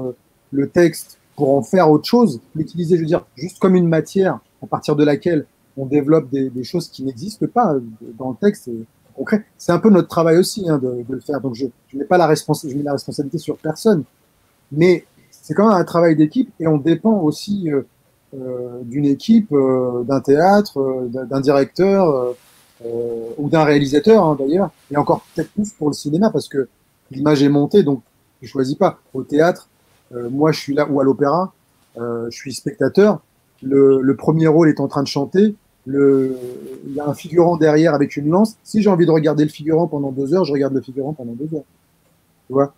Speaker 3: le texte pour en faire autre chose, l'utiliser, je veux dire, juste comme une matière à partir de laquelle on développe des choses qui n'existent pas dans le texte concret. C'est un peu notre travail aussi hein, de le faire. Donc je mets pas je mets la responsabilité sur personne, mais c'est quand même un travail d'équipe et on dépend aussi d'une équipe, d'un théâtre, d'un directeur. Ou d'un réalisateur hein, d'ailleurs, et encore peut-être plus pour le cinéma parce que l'image est montée, donc je choisis pas. Au théâtre, moi je suis là ou à l'opéra, je suis spectateur, le premier rôle est en train de chanter, il y a un figurant derrière avec une lance. Si j'ai envie de regarder le figurant pendant 2 heures, je regarde le figurant pendant 2 heures. Tu vois?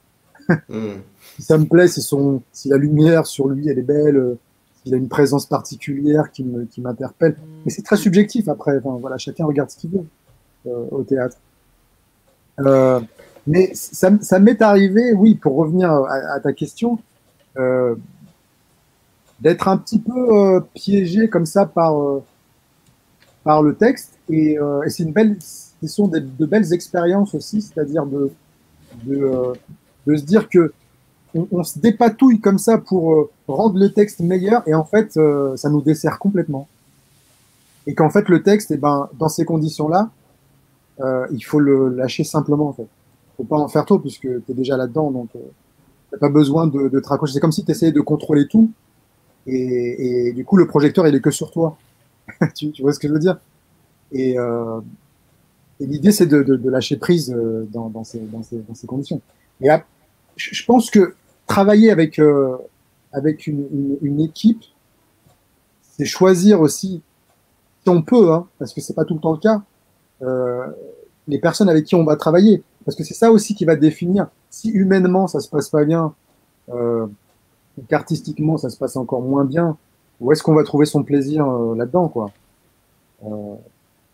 Speaker 2: Mm.
Speaker 3: Si ça me plaît, si la lumière sur lui, elle est belle, s'il a une présence particulière qui m'interpelle. Mais c'est très subjectif après. Enfin, voilà, chacun regarde ce qu'il veut au théâtre. Euh, mais ça m'est arrivé, oui, pour revenir à ta question, euh, d'être un petit peu piégé comme ça par le texte. Et ce sont de belles expériences aussi, c'est-à-dire de, de se dire que on se dépatouille comme ça pour rendre le texte meilleur, et en fait, ça nous dessert complètement. Et qu'en fait, le texte, eh ben, dans ces conditions-là, il faut le lâcher simplement, en fait. Faut pas en faire trop, puisque tu es déjà là-dedans, donc t'as pas besoin de te raccrocher. C'est comme si tu essayais de contrôler tout, et du coup, le projecteur, il est que sur toi. Tu vois ce que je veux dire? Et l'idée, c'est de lâcher prise dans ces conditions. Et je pense que travailler avec une équipe, c'est choisir aussi, si on peut, hein, parce que c'est pas tout le temps le cas, euh, les personnes avec qui on va travailler. Parce que c'est ça aussi qui va définir si humainement ça se passe pas bien, euh, qu'artistiquement ça se passe encore moins bien, où est-ce qu'on va trouver son plaisir là-dedans, quoi. Euh,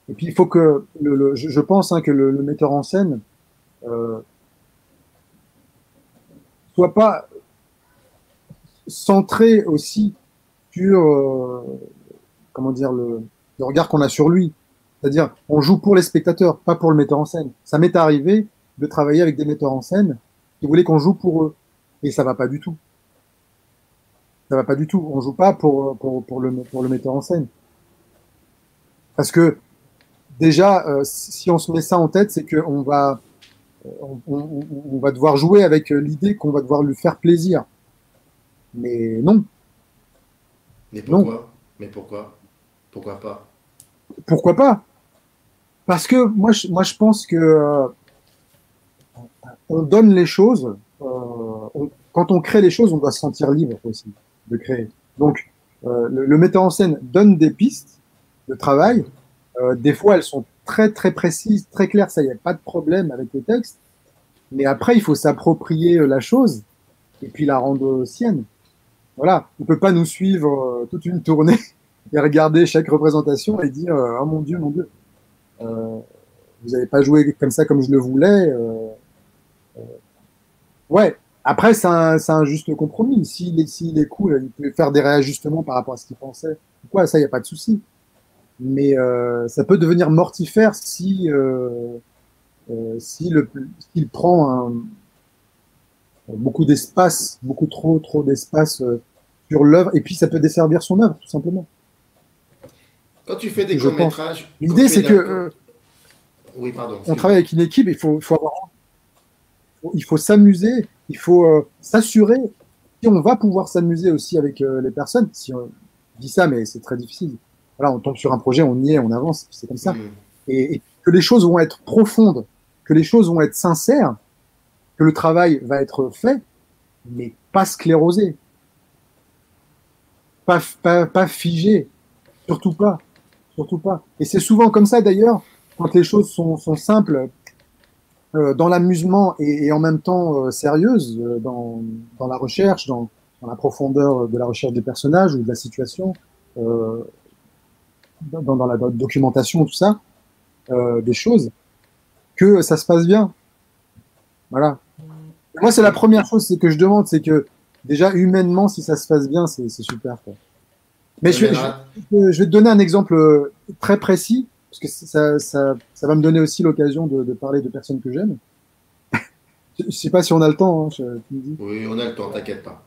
Speaker 3: et puis il faut que, je pense hein, que le metteur en scène euh, soit pas centré aussi sur comment dire le regard qu'on a sur lui. C'est-à-dire, on joue pour les spectateurs, pas pour le metteur en scène. Ça m'est arrivé de travailler avec des metteurs en scène qui voulaient qu'on joue pour eux, et ça va pas du tout. Ça va pas du tout. On joue pas pour le metteur en scène, parce que déjà, si on se met ça en tête, c'est qu'on va on va devoir jouer avec l'idée qu'on va devoir lui faire plaisir. Mais non,
Speaker 2: Mais
Speaker 3: non.
Speaker 2: pourquoi? Mais pourquoi? Pourquoi pas?
Speaker 3: Pourquoi pas? Parce que moi, je pense que on donne les choses. Quand on crée les choses, on doit se sentir libre aussi de créer. Donc, le metteur en scène donne des pistes de travail. Des fois, elles sont très très précises, très claires. Ça, il n'y a pas de problème avec le texte. Mais après, il faut s'approprier la chose et puis la rendre sienne. Voilà, on peut pas nous suivre toute une tournée et regarder chaque représentation et dire oh mon Dieu, euh, vous n'avez pas joué comme ça comme je le voulais. Ouais. Après, c'est un juste compromis. S'il est cool, il peut faire des réajustements par rapport à ce qu'il pensait. Quoi, ça, il n'y a pas de souci. Mais ça peut devenir mortifère s'il prend beaucoup d'espace, beaucoup trop d'espace sur l'œuvre, et puis ça peut desservir son œuvre, tout simplement.
Speaker 2: Quand tu fais des
Speaker 3: Je pense.
Speaker 2: courts-métrages, quand
Speaker 3: L'idée,
Speaker 2: tu es
Speaker 3: c'est que
Speaker 2: d'accord. Oui, pardon,
Speaker 3: on travaille
Speaker 2: excuse-moi.
Speaker 3: avec une équipe, il faut s'amuser, il faut s'assurer si on va pouvoir s'amuser aussi avec les personnes. Si on dit ça, mais c'est très difficile. Voilà, on tombe sur un projet, on y est, on avance, c'est comme ça.
Speaker 2: Mm.
Speaker 3: Et que les choses vont être profondes, que les choses vont être sincères, que le travail va être fait, mais pas sclérosé, pas figé, surtout pas, surtout pas. Et c'est souvent comme ça d'ailleurs, quand les choses sont simples, dans l'amusement et en même temps sérieuses, dans la recherche, dans la profondeur de la recherche des personnages ou de la situation, euh, dans la documentation, tout ça, des choses, que ça se passe bien. Voilà. Moi, c'est la première chose c'est que je demande, c'est que déjà humainement, si ça se passe bien, c'est super, quoi. Mais je vais te donner un exemple très précis, parce que ça va me donner aussi l'occasion de parler de personnes que j'aime. Je sais pas si on a le temps, hein, tu me dis.
Speaker 2: Oui, on a le temps, t'inquiète pas.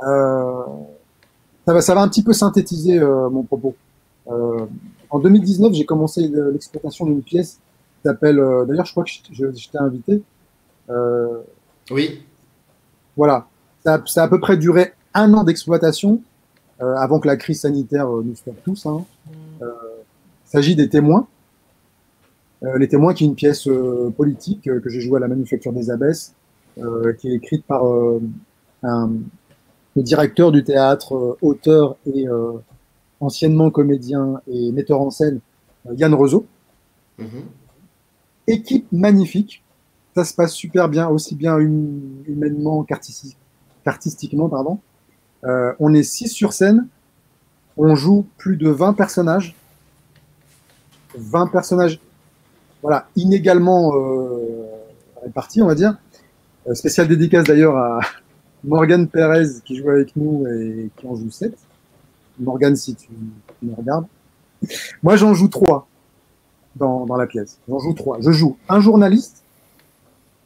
Speaker 3: Euh, ça va un petit peu synthétiser mon propos. Euh, En 2019, j'ai commencé l'exploitation d'une pièce qui s'appelle, d'ailleurs, je crois que je t'ai invité. Euh,
Speaker 2: Oui,
Speaker 3: voilà. Ça a à peu près duré 1 an d'exploitation avant que la crise sanitaire nous stoppe tous, hein. Il s'agit des témoins. Les témoins, qui est une pièce politique que j'ai jouée à la Manufacture des Abbesses, qui est écrite par le directeur du théâtre, auteur et anciennement comédien et metteur en scène, Yann Rezo.
Speaker 2: Mhm.
Speaker 3: Équipe magnifique. Ça se passe super bien, aussi bien humainement qu'artistiquement, pardon. On est 6 sur scène. On joue plus de 20 personnages. 20 personnages, voilà, inégalement répartis, on va dire. Spéciale dédicace d'ailleurs à Morgane Pérez qui joue avec nous et qui en joue 7. Morgane, si tu me regardes. Moi, j'en joue 3 dans la pièce. J'en joue 3. Je joue un journaliste,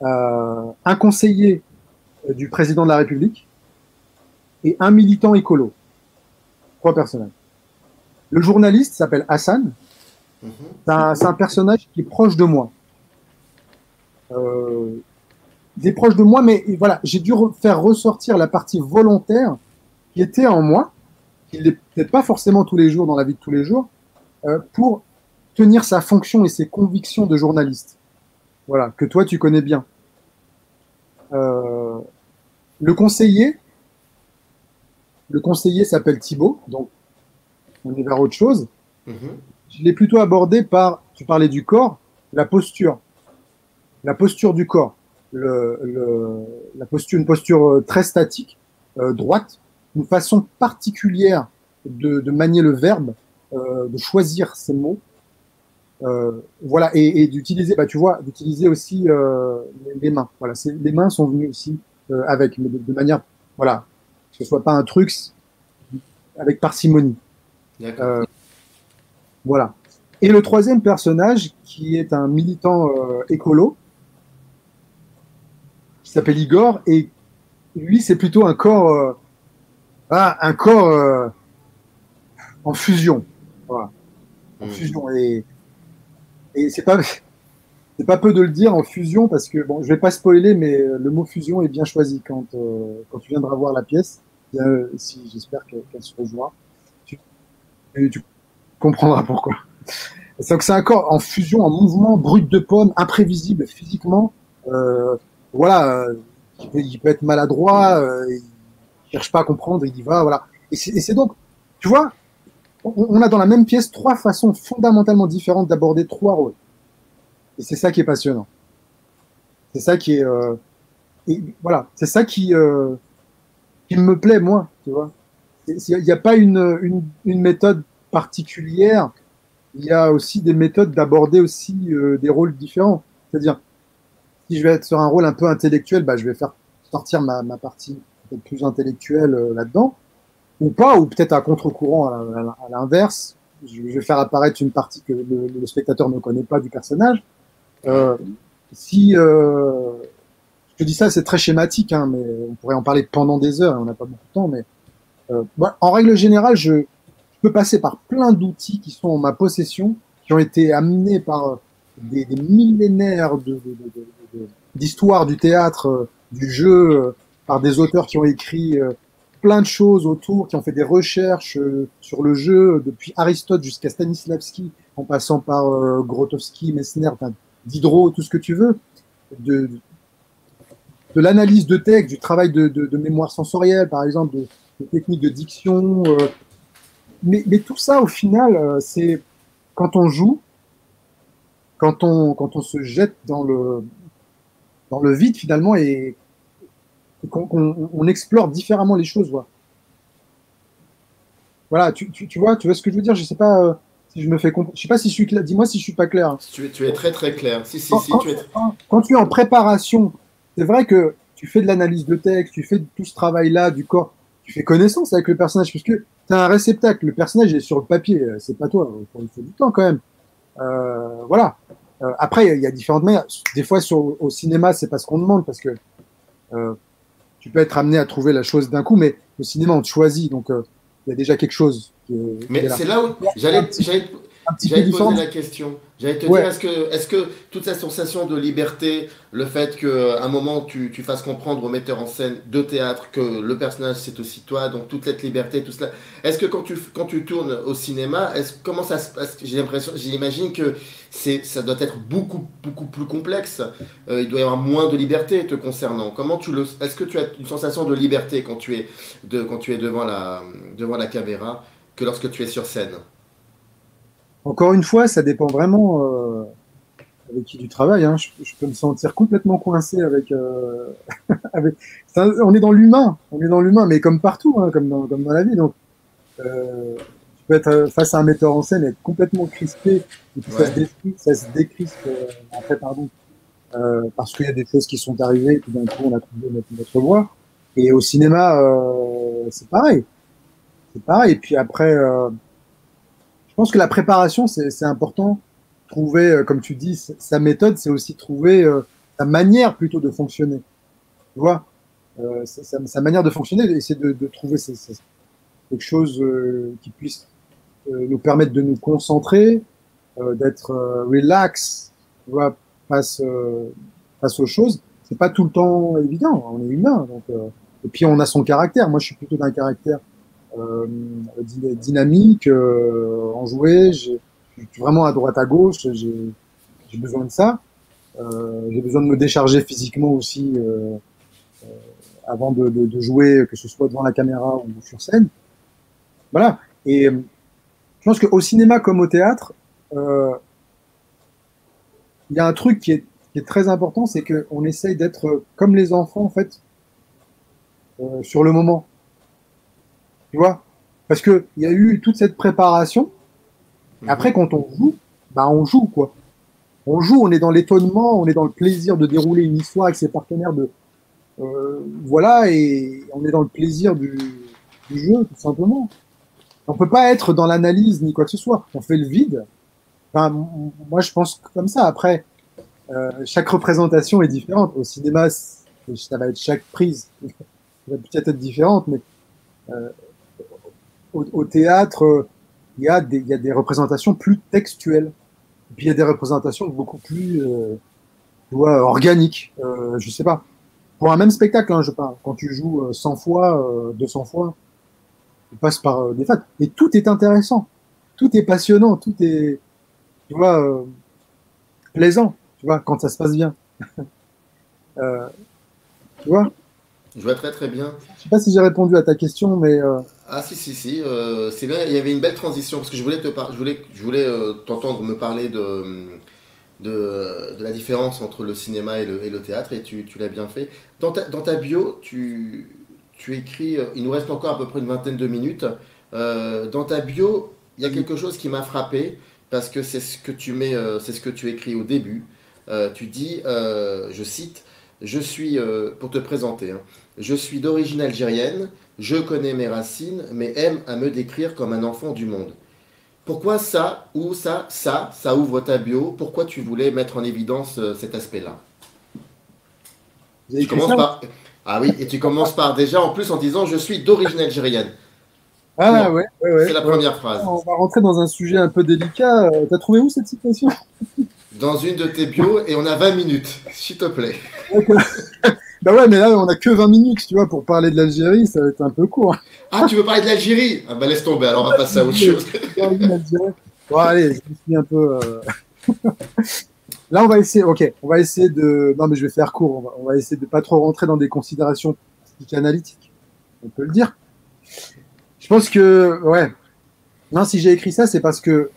Speaker 3: un conseiller du président de la République et un militant écolo. 3 personnages. Le journaliste s'appelle Hassan.
Speaker 2: Mhm.
Speaker 3: C'est un personnage qui est proche de moi. Il est proche de moi, mais voilà, j'ai dû faire ressortir la partie volontaire qui était en moi, qui n'est peut-être pas forcément tous les jours dans la vie de tous les jours, pour tenir sa fonction et ses convictions de journaliste. Voilà, que toi tu connais bien. Le conseiller s'appelle Thibaut, donc on est vers autre chose.
Speaker 2: Mhm.
Speaker 3: Je l'ai plutôt abordé par, tu parlais du corps, la posture du corps, une posture très statique, droite, une façon particulière de manier le verbe, de choisir ses mots, voilà, et d'utiliser, bah, tu vois, d'utiliser aussi les mains. Voilà, les mains sont venues aussi avec, mais de manière, voilà, que ce soit pas un truc avec parcimonie.
Speaker 2: D'accord.
Speaker 3: Voilà. Et le troisième personnage, qui est un militant écolo, qui s'appelle Igor, et lui, c'est plutôt un corps, en fusion. Voilà. En fusion. Et c'est pas peu de le dire en fusion, parce que, bon, je vais pas spoiler, mais le mot fusion est bien choisi quand tu viendras voir la pièce. Si, j'espère qu'elle se rejoint. Tu comprendras pourquoi. C'est que c'est un corps en fusion, en mouvement, brut de pomme, imprévisible physiquement. Voilà, il peut être maladroit, il cherche pas à comprendre, il y va, voilà. Et c'est donc, tu vois, on a dans la même pièce 3 façons fondamentalement différentes d'aborder 3 rôles. Et c'est ça qui est passionnant. C'est ça qui est, et voilà, c'est ça qui me plaît moi, tu vois. Il n'y a pas une méthode particulière. Il y a aussi des méthodes d'aborder aussi des rôles différents. C'est-à-dire, si je vais être sur un rôle un peu intellectuel, bah, je vais faire sortir ma partie peut-être plus intellectuelle là-dedans, ou pas, ou peut-être à contre-courant à l'inverse. Je vais faire apparaître une partie que le spectateur ne connaît pas du personnage. Je te dis ça, c'est très schématique, hein, mais on pourrait en parler pendant des heures, et on n'a pas beaucoup de temps, mais en règle générale, je peux passer par plein d'outils qui sont en ma possession, qui ont été amenés par des millénaires d'histoire du théâtre, du jeu, par des auteurs qui ont écrit plein de choses autour, qui ont fait des recherches sur le jeu, depuis Aristote jusqu'à Stanislavski, en passant par Grotowski, Messner, enfin, Diderot, tout ce que tu veux, de l'analyse de texte, du travail de mémoire sensorielle, par exemple, de techniques de diction. Mais tout ça, au final, c'est quand on joue, quand on se jette dans le vide, finalement, et qu'on explore différemment les choses. Voilà, tu vois ce que je veux dire? Je sais pas si je me fais comprendre. Je sais pas si je suis clair. Dis-moi si je suis pas clair.
Speaker 2: Tu es très très clair. Si,
Speaker 3: Quand tu es en préparation, c'est vrai que tu fais de l'analyse de texte, tu fais tout ce travail-là du corps, tu fais connaissance avec le personnage, puisque tu as un réceptacle. Le personnage est sur le papier, c'est pas toi. Il faut du temps quand même. Voilà. Après, il y a différentes manières. Des fois, au cinéma, c'est pas ce qu'on demande, parce que tu peux être amené à trouver la chose d'un coup, mais au cinéma, on te choisit, donc il y a déjà quelque chose.
Speaker 2: Mais c'est là où j'allais te poser la question. J'allais te dire, est-ce que toute cette sensation de liberté, le fait qu'à un moment tu fasses comprendre au metteur en scène de théâtre que le personnage c'est aussi toi, donc toute cette liberté, tout cela, est-ce que quand tu tournes au cinéma, comment ça se passe? J'imagine que ça doit être beaucoup plus complexe. Il doit y avoir moins de liberté te concernant. Est-ce que tu as une sensation de liberté quand tu es devant la caméra? que lorsque tu es sur scène?
Speaker 3: Encore une fois, ça dépend vraiment avec qui tu travailles. Hein. Je peux me sentir complètement coincé avec. avec... on est dans l'humain, mais comme partout, hein, comme dans la vie. Donc, tu peux être face à un metteur en scène et être complètement crispé, et puis
Speaker 2: Ouais.
Speaker 3: ça se décrispe après, pardon, parce qu'il y a des choses qui sont arrivées, et puis d'un coup, on a trouvé notre voie. Et au cinéma, c'est pareil. C'est pareil. Et puis après, je pense que la préparation, c'est important. Trouver, comme tu dis, sa méthode, c'est aussi trouver sa manière plutôt de fonctionner. Tu vois, sa manière de fonctionner, essayer de trouver quelque chose qui puisse nous permettre de nous concentrer, d'être relax, tu vois, face, face aux choses. C'est pas tout le temps évident. On est humain, donc. Et puis on a son caractère. Moi, je suis plutôt d'un caractère dynamique, enjoué. Je suis vraiment à droite à gauche. J'ai besoin de ça. J'ai besoin de me décharger physiquement aussi avant de jouer, que ce soit devant la caméra ou sur scène. Voilà. Et je pense qu'au cinéma comme au théâtre, il y a un truc qui est très important, c'est qu'on essaye d'être comme les enfants, en fait, sur le moment. Tu vois? Parce qu'il y a eu toute cette préparation. Et après,
Speaker 2: Mhm.
Speaker 3: quand on joue, bah, on joue, quoi. On joue, on est dans l'étonnement, on est dans le plaisir de dérouler une histoire avec ses partenaires. Voilà, et on est dans le plaisir du jeu, tout simplement. On peut pas être dans l'analyse ni quoi que ce soit. On fait le vide. Enfin, moi, je pense comme ça. Après, chaque représentation est différente. Au cinéma, ça va être chaque prise. Ça va peut-être être différente, mais euh, au théâtre, il y a des représentations plus textuelles. Et puis il y a des représentations beaucoup plus tu vois, organiques. Je sais pas. Pour un même spectacle, hein, je parle. Quand tu joues 100 fois, 200 fois, tu passes par des phases. Et tout est intéressant. Tout est passionnant. Tout est, tu vois, plaisant. Tu vois, quand ça se passe bien. Euh, tu vois.
Speaker 2: Je vois très très bien.
Speaker 3: Je sais pas si j'ai répondu à ta question, mais
Speaker 2: Ah si si si, c'est bien. Il y avait une belle transition parce que je voulais t'entendre me parler de la différence entre le cinéma et le théâtre et tu l'as bien fait. Dans ta bio, tu écris, il nous reste encore à peu près une vingtaine de minutes. Dans ta bio, il y a quelque chose qui m'a frappé parce que c'est ce que tu mets, c'est ce que tu écris au début. Tu dis, je cite, je suis, pour te présenter, hein, je suis d'origine algérienne, je connais mes racines, mais aime à me décrire comme un enfant du monde. Pourquoi ça, ou ça ouvre ta bio? Pourquoi tu voulais mettre en évidence cet aspect-là?
Speaker 3: j'ai
Speaker 2: Tu
Speaker 3: écrit ça.
Speaker 2: commences par... Ah oui, et tu commences par déjà en plus en disant je suis d'origine algérienne.
Speaker 3: Ah
Speaker 2: Point.
Speaker 3: ouais, ouais,
Speaker 2: C'est
Speaker 3: ouais,
Speaker 2: la
Speaker 3: ouais.
Speaker 2: première phrase.
Speaker 3: On va rentrer dans un sujet un peu délicat. T'as trouvé où cette citation?
Speaker 2: Dans une de tes bios et on a 20 minutes, s'il te plaît.
Speaker 3: Bah ouais, mais là, on a que 20 minutes, tu vois, pour parler de l'Algérie, ça va être un peu court.
Speaker 2: Ah, tu veux parler de l'Algérie? Ah bah laisse tomber, alors on va passer à autre chose.
Speaker 3: D'origine algérienne. Bon, allez, je me suis un peu. Là, on va essayer. Ok, on va essayer de. Non, mais je vais faire court. On va essayer de pas trop rentrer dans des considérations psychanalytiques. On peut le dire. Je pense que, ouais. Non, si j'ai écrit ça, c'est parce que.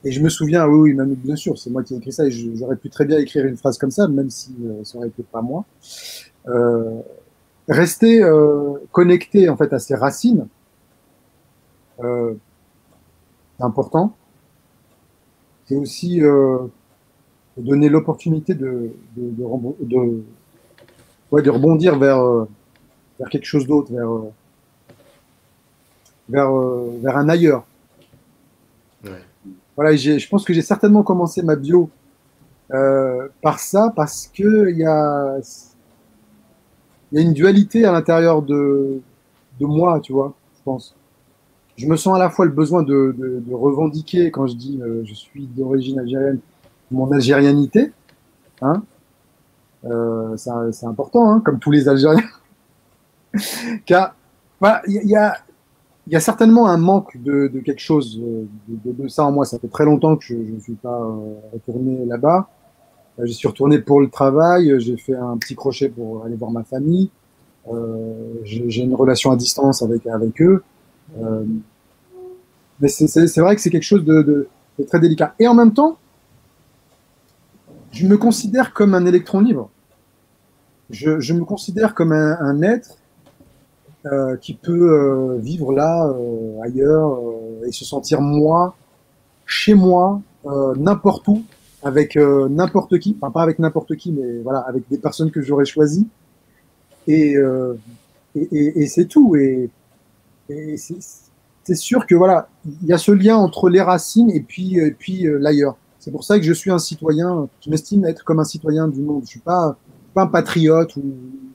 Speaker 3: Et je me souviens, oui, oui, même bien sûr, c'est moi qui ai écrit ça et j'aurais pu très bien écrire une phrase comme ça, même si ça aurait été pas moi. Euh, Rester connecté en fait à ses racines, euh, c'est important. C'est aussi donner l'opportunité ouais, de rebondir vers quelque chose d'autre, vers un ailleurs.
Speaker 2: Ouais.
Speaker 3: Voilà, je pense que j'ai certainement commencé ma bio par ça, parce que il y a une dualité à l'intérieur de moi, tu vois, je pense. Je me sens à la fois le besoin de revendiquer, quand je dis je suis d'origine algérienne, mon algérianité, hein, c'est important, hein, comme tous les Algériens, car voilà, il y a certainement un manque de quelque chose de ça en moi. Ça fait très longtemps que je ne suis pas retourné là-bas. J'y suis retourné pour le travail, j'ai fait un petit crochet pour aller voir ma famille. J'ai une relation à distance avec eux. Euh, mais c'est vrai que c'est quelque chose de très délicat. Et en même temps, je me considère comme un électron libre. Je me considère comme un être qui peut vivre là, ailleurs, et se sentir moi, chez moi, n'importe où, avec n'importe qui, enfin pas avec n'importe qui, mais voilà, avec des personnes que j'aurais choisies. Et, euh, et c'est tout. Et c'est sûr que voilà, il y a ce lien entre les racines et puis l'ailleurs. C'est pour ça que je suis un citoyen. Je m'estime être comme un citoyen du monde. Je suis pas un patriote ou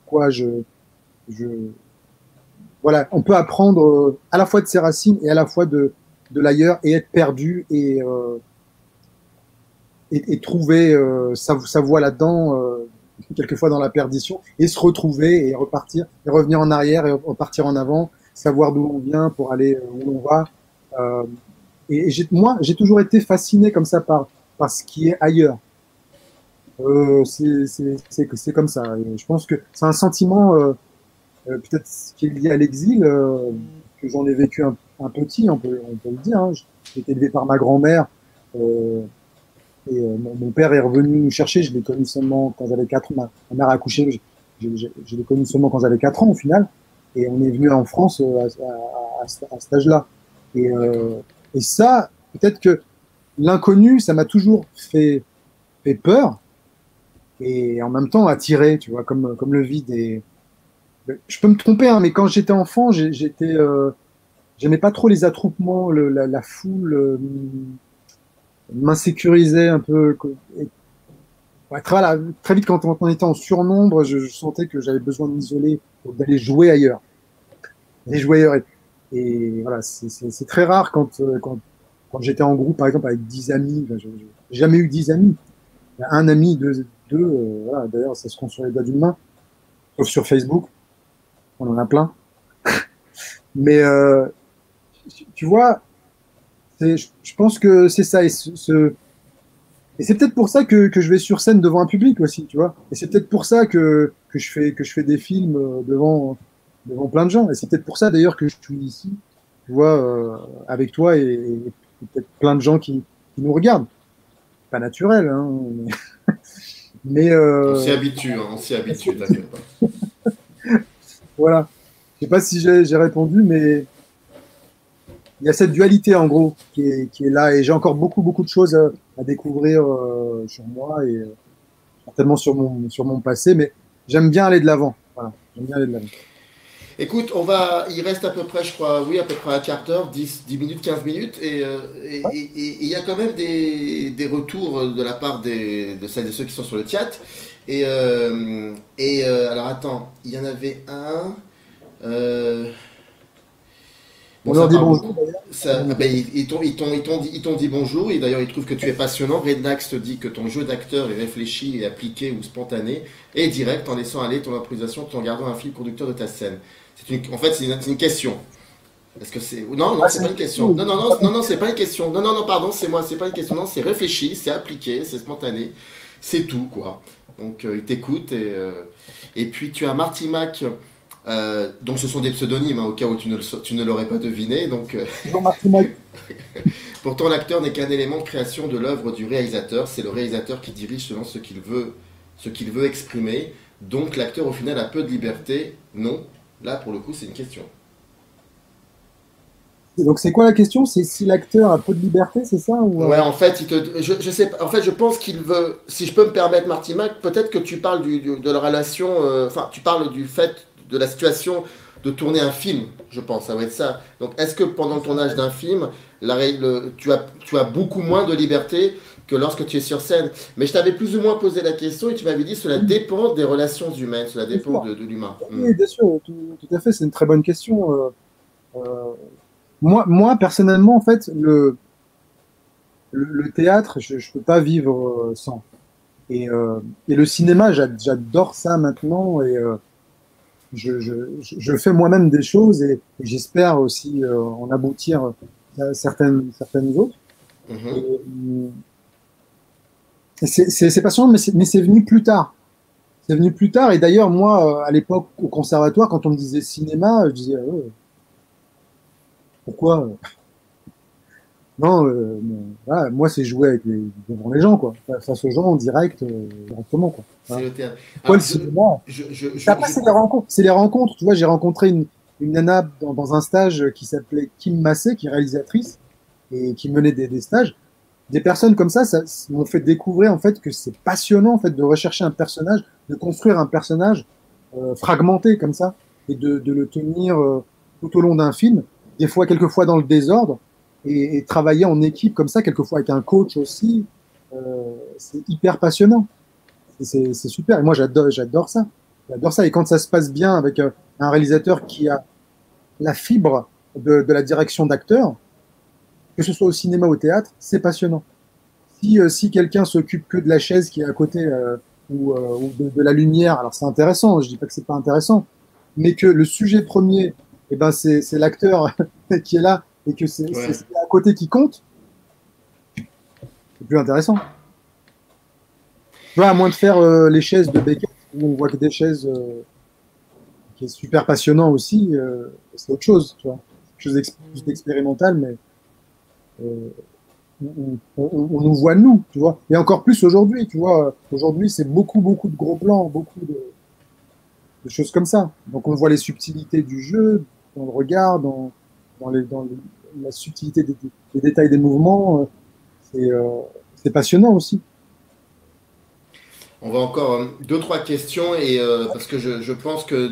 Speaker 3: quoi. Je, voilà, on peut apprendre à la fois de ses racines et à la fois de l'ailleurs et être perdu et trouver sa voie là-dedans, quelquefois dans la perdition, et se retrouver et repartir, et revenir en arrière et repartir en avant, savoir d'où on vient pour aller où on va. Euh, moi, j'ai toujours été fasciné comme ça par ce qui est ailleurs. C'est comme ça. Et je pense que c'est un sentiment peut-être qui est lié à l'exil, que j'en ai vécu un petit, on peut le dire. Hein. J'ai été élevé par ma grand-mère. Mon père est revenu nous chercher, je l'ai connu seulement quand j'avais 4 ans. Ma mère a accouché, je l'ai connu seulement quand j'avais 4 ans au final. Et on est venu en France à cet âge-là. Et ça, peut-être que l'inconnu, ça m'a toujours fait peur et en même temps attiré, tu vois, comme le vide. Et je peux me tromper, hein, mais quand j'étais enfant, j'aimais pas trop les attroupements, la foule. M'insécurisait un peu. Et, ouais, très vite, quand on était en surnombre, je sentais que j'avais besoin de m'isoler, d'aller jouer ailleurs. D'aller jouer ailleurs. Et voilà, c'est très rare quand j'étais en groupe, par exemple, avec 10 amis. Enfin, j'ai jamais eu 10 amis. Un ami, deux voilà, d'ailleurs, ça se compte sur les doigts d'une main, sauf sur Facebook. On en a plein. Mais tu vois, je pense que c'est ça. Et c'est peut-être pour ça que je vais sur scène devant un public aussi, tu vois. Et c'est peut-être pour ça que je fais des films devant plein de gens. Et c'est peut-être pour ça d'ailleurs que je suis ici, tu vois, avec toi et peut-être plein de gens qui nous regardent. Pas naturel, hein. Mais
Speaker 2: On s'y habitue, hein, on s'y habitue, t'inquiète pas.
Speaker 3: voilà. Je sais pas si j'ai répondu, mais il y a cette dualité en gros qui est là. Et j'ai encore beaucoup de choses à découvrir sur moi et certainement sur mon passé. Mais j'aime bien aller de l'avant. Voilà. J'aime bien aller de l'avant.
Speaker 2: Écoute, il reste à peu près, je crois, oui, à peu près un quart d'heure, 10 minutes, 15 minutes, et il y a quand même des retours de la part de celles et ceux qui sont sur le chat. Alors attends, il y en avait un.
Speaker 3: On
Speaker 2: Bon, ça
Speaker 3: leur dit
Speaker 2: parle
Speaker 3: bonjour
Speaker 2: beaucoup.
Speaker 3: d'ailleurs.
Speaker 2: Ils t'ont dit bonjour, et d'ailleurs ils trouvent que tu es passionnant. Rednax te dit que ton jeu d'acteur est réfléchi et appliqué ou spontané et direct en laissant aller ton improvisation tout en gardant un fil conducteur de ta scène. En fait, c'est une question. Est-ce que c'est. Non, non,
Speaker 3: Ah,
Speaker 2: c'est
Speaker 3: c'est
Speaker 2: pas
Speaker 3: une
Speaker 2: une question.
Speaker 3: question.
Speaker 2: Non, c'est pas une question. Non, pardon, c'est moi, c'est pas une question. Non, c'est réfléchi, c'est appliqué, c'est spontané. C'est tout, quoi. Donc, il t'écoute et puis tu as Marty Mac. Donc ce sont des pseudonymes hein, au cas où tu ne l'aurais pas deviné. Donc,
Speaker 3: Jean-Marc Mike.
Speaker 2: pourtant l'acteur n'est qu'un élément de création de l'œuvre du réalisateur. C'est le réalisateur qui dirige selon ce qu'il veut exprimer. Donc l'acteur au final a peu de liberté. Non, là pour le coup c'est une question.
Speaker 3: Donc c'est quoi la question? C'est si l'acteur a peu de liberté, c'est ça ou
Speaker 2: Ouais, en fait, je sais pas. En fait, je pense qu'il veut. Si je peux me permettre, Marty Mac, peut-être que tu parles de la relation. Enfin, tu parles du fait de la situation de tourner un film. Je pense, ça va être ça. Donc, est-ce que pendant le tournage d'un film, tu as beaucoup moins de liberté que lorsque tu es sur scène? Mais je t'avais plus ou moins posé la question et tu m'avais dit cela dépend des relations humaines, cela
Speaker 3: Bien
Speaker 2: dépend
Speaker 3: sûr.
Speaker 2: de l'humain.
Speaker 3: Oui, bien sûr, tout à fait, c'est une très bonne question. Euh, moi, personnellement, en fait, le théâtre, je ne peux pas vivre sans. Et le cinéma, j'adore ça maintenant et je fais moi-même des choses et j'espère aussi en aboutir à certaines autres.
Speaker 2: Mhm.
Speaker 3: Et c'est passionnant, mais c'est venu plus tard. C'est venu plus tard. Et d'ailleurs, moi, à l'époque, au conservatoire, quand on me disait cinéma, je disais, pourquoi Non, voilà, moi, c'est jouer devant les gens, quoi. Face aux gens, en direct, directement, quoi.
Speaker 2: C'est
Speaker 3: Voilà.
Speaker 2: le théâtre.
Speaker 3: Pourquoi
Speaker 2: Alors,
Speaker 3: le cinéma? Après,
Speaker 2: je-
Speaker 3: c'est les rencontres. C'est les rencontres. Tu vois, j'ai rencontré une nana dans un stage qui s'appelait Kim Massé, qui est réalisatrice, et qui menait des stages. Des personnes comme ça m'ont fait découvrir, en fait, que c'est passionnant, en fait, de rechercher un personnage, de construire un personnage fragmenté, comme ça, et de le tenir tout au long d'un film, des fois, quelquefois dans le désordre, et travailler en équipe comme ça, quelquefois avec un coach aussi, c'est hyper passionnant. C'est super. Et moi, j'adore ça. J'adore ça. Et quand ça se passe bien avec un réalisateur qui a la fibre de la direction d'acteur, que ce soit au cinéma ou au théâtre, c'est passionnant. Si quelqu'un s'occupe que de la chaise qui est à côté ou de la lumière, alors c'est intéressant. Je dis pas que c'est pas intéressant, mais que le sujet premier, eh ben c'est l'acteur qui est là et que c'est
Speaker 2: ouais.
Speaker 3: à côté qui compte, c'est plus intéressant. Tu vois, à moins de faire les chaises de Beckett, où on voit que des chaises qui est super passionnant aussi, c'est autre chose, tu vois. Quelque chose plus d'expérimental, mais euh, on nous voit nous, tu vois. Et encore plus aujourd'hui, tu vois. Aujourd'hui, c'est beaucoup de gros plans, beaucoup de choses comme ça. Donc on voit les subtilités du jeu, dans le regard, la subtilité des détails des mouvements. C'est passionnant aussi.
Speaker 2: On va encore deux, trois questions et parce que je pense que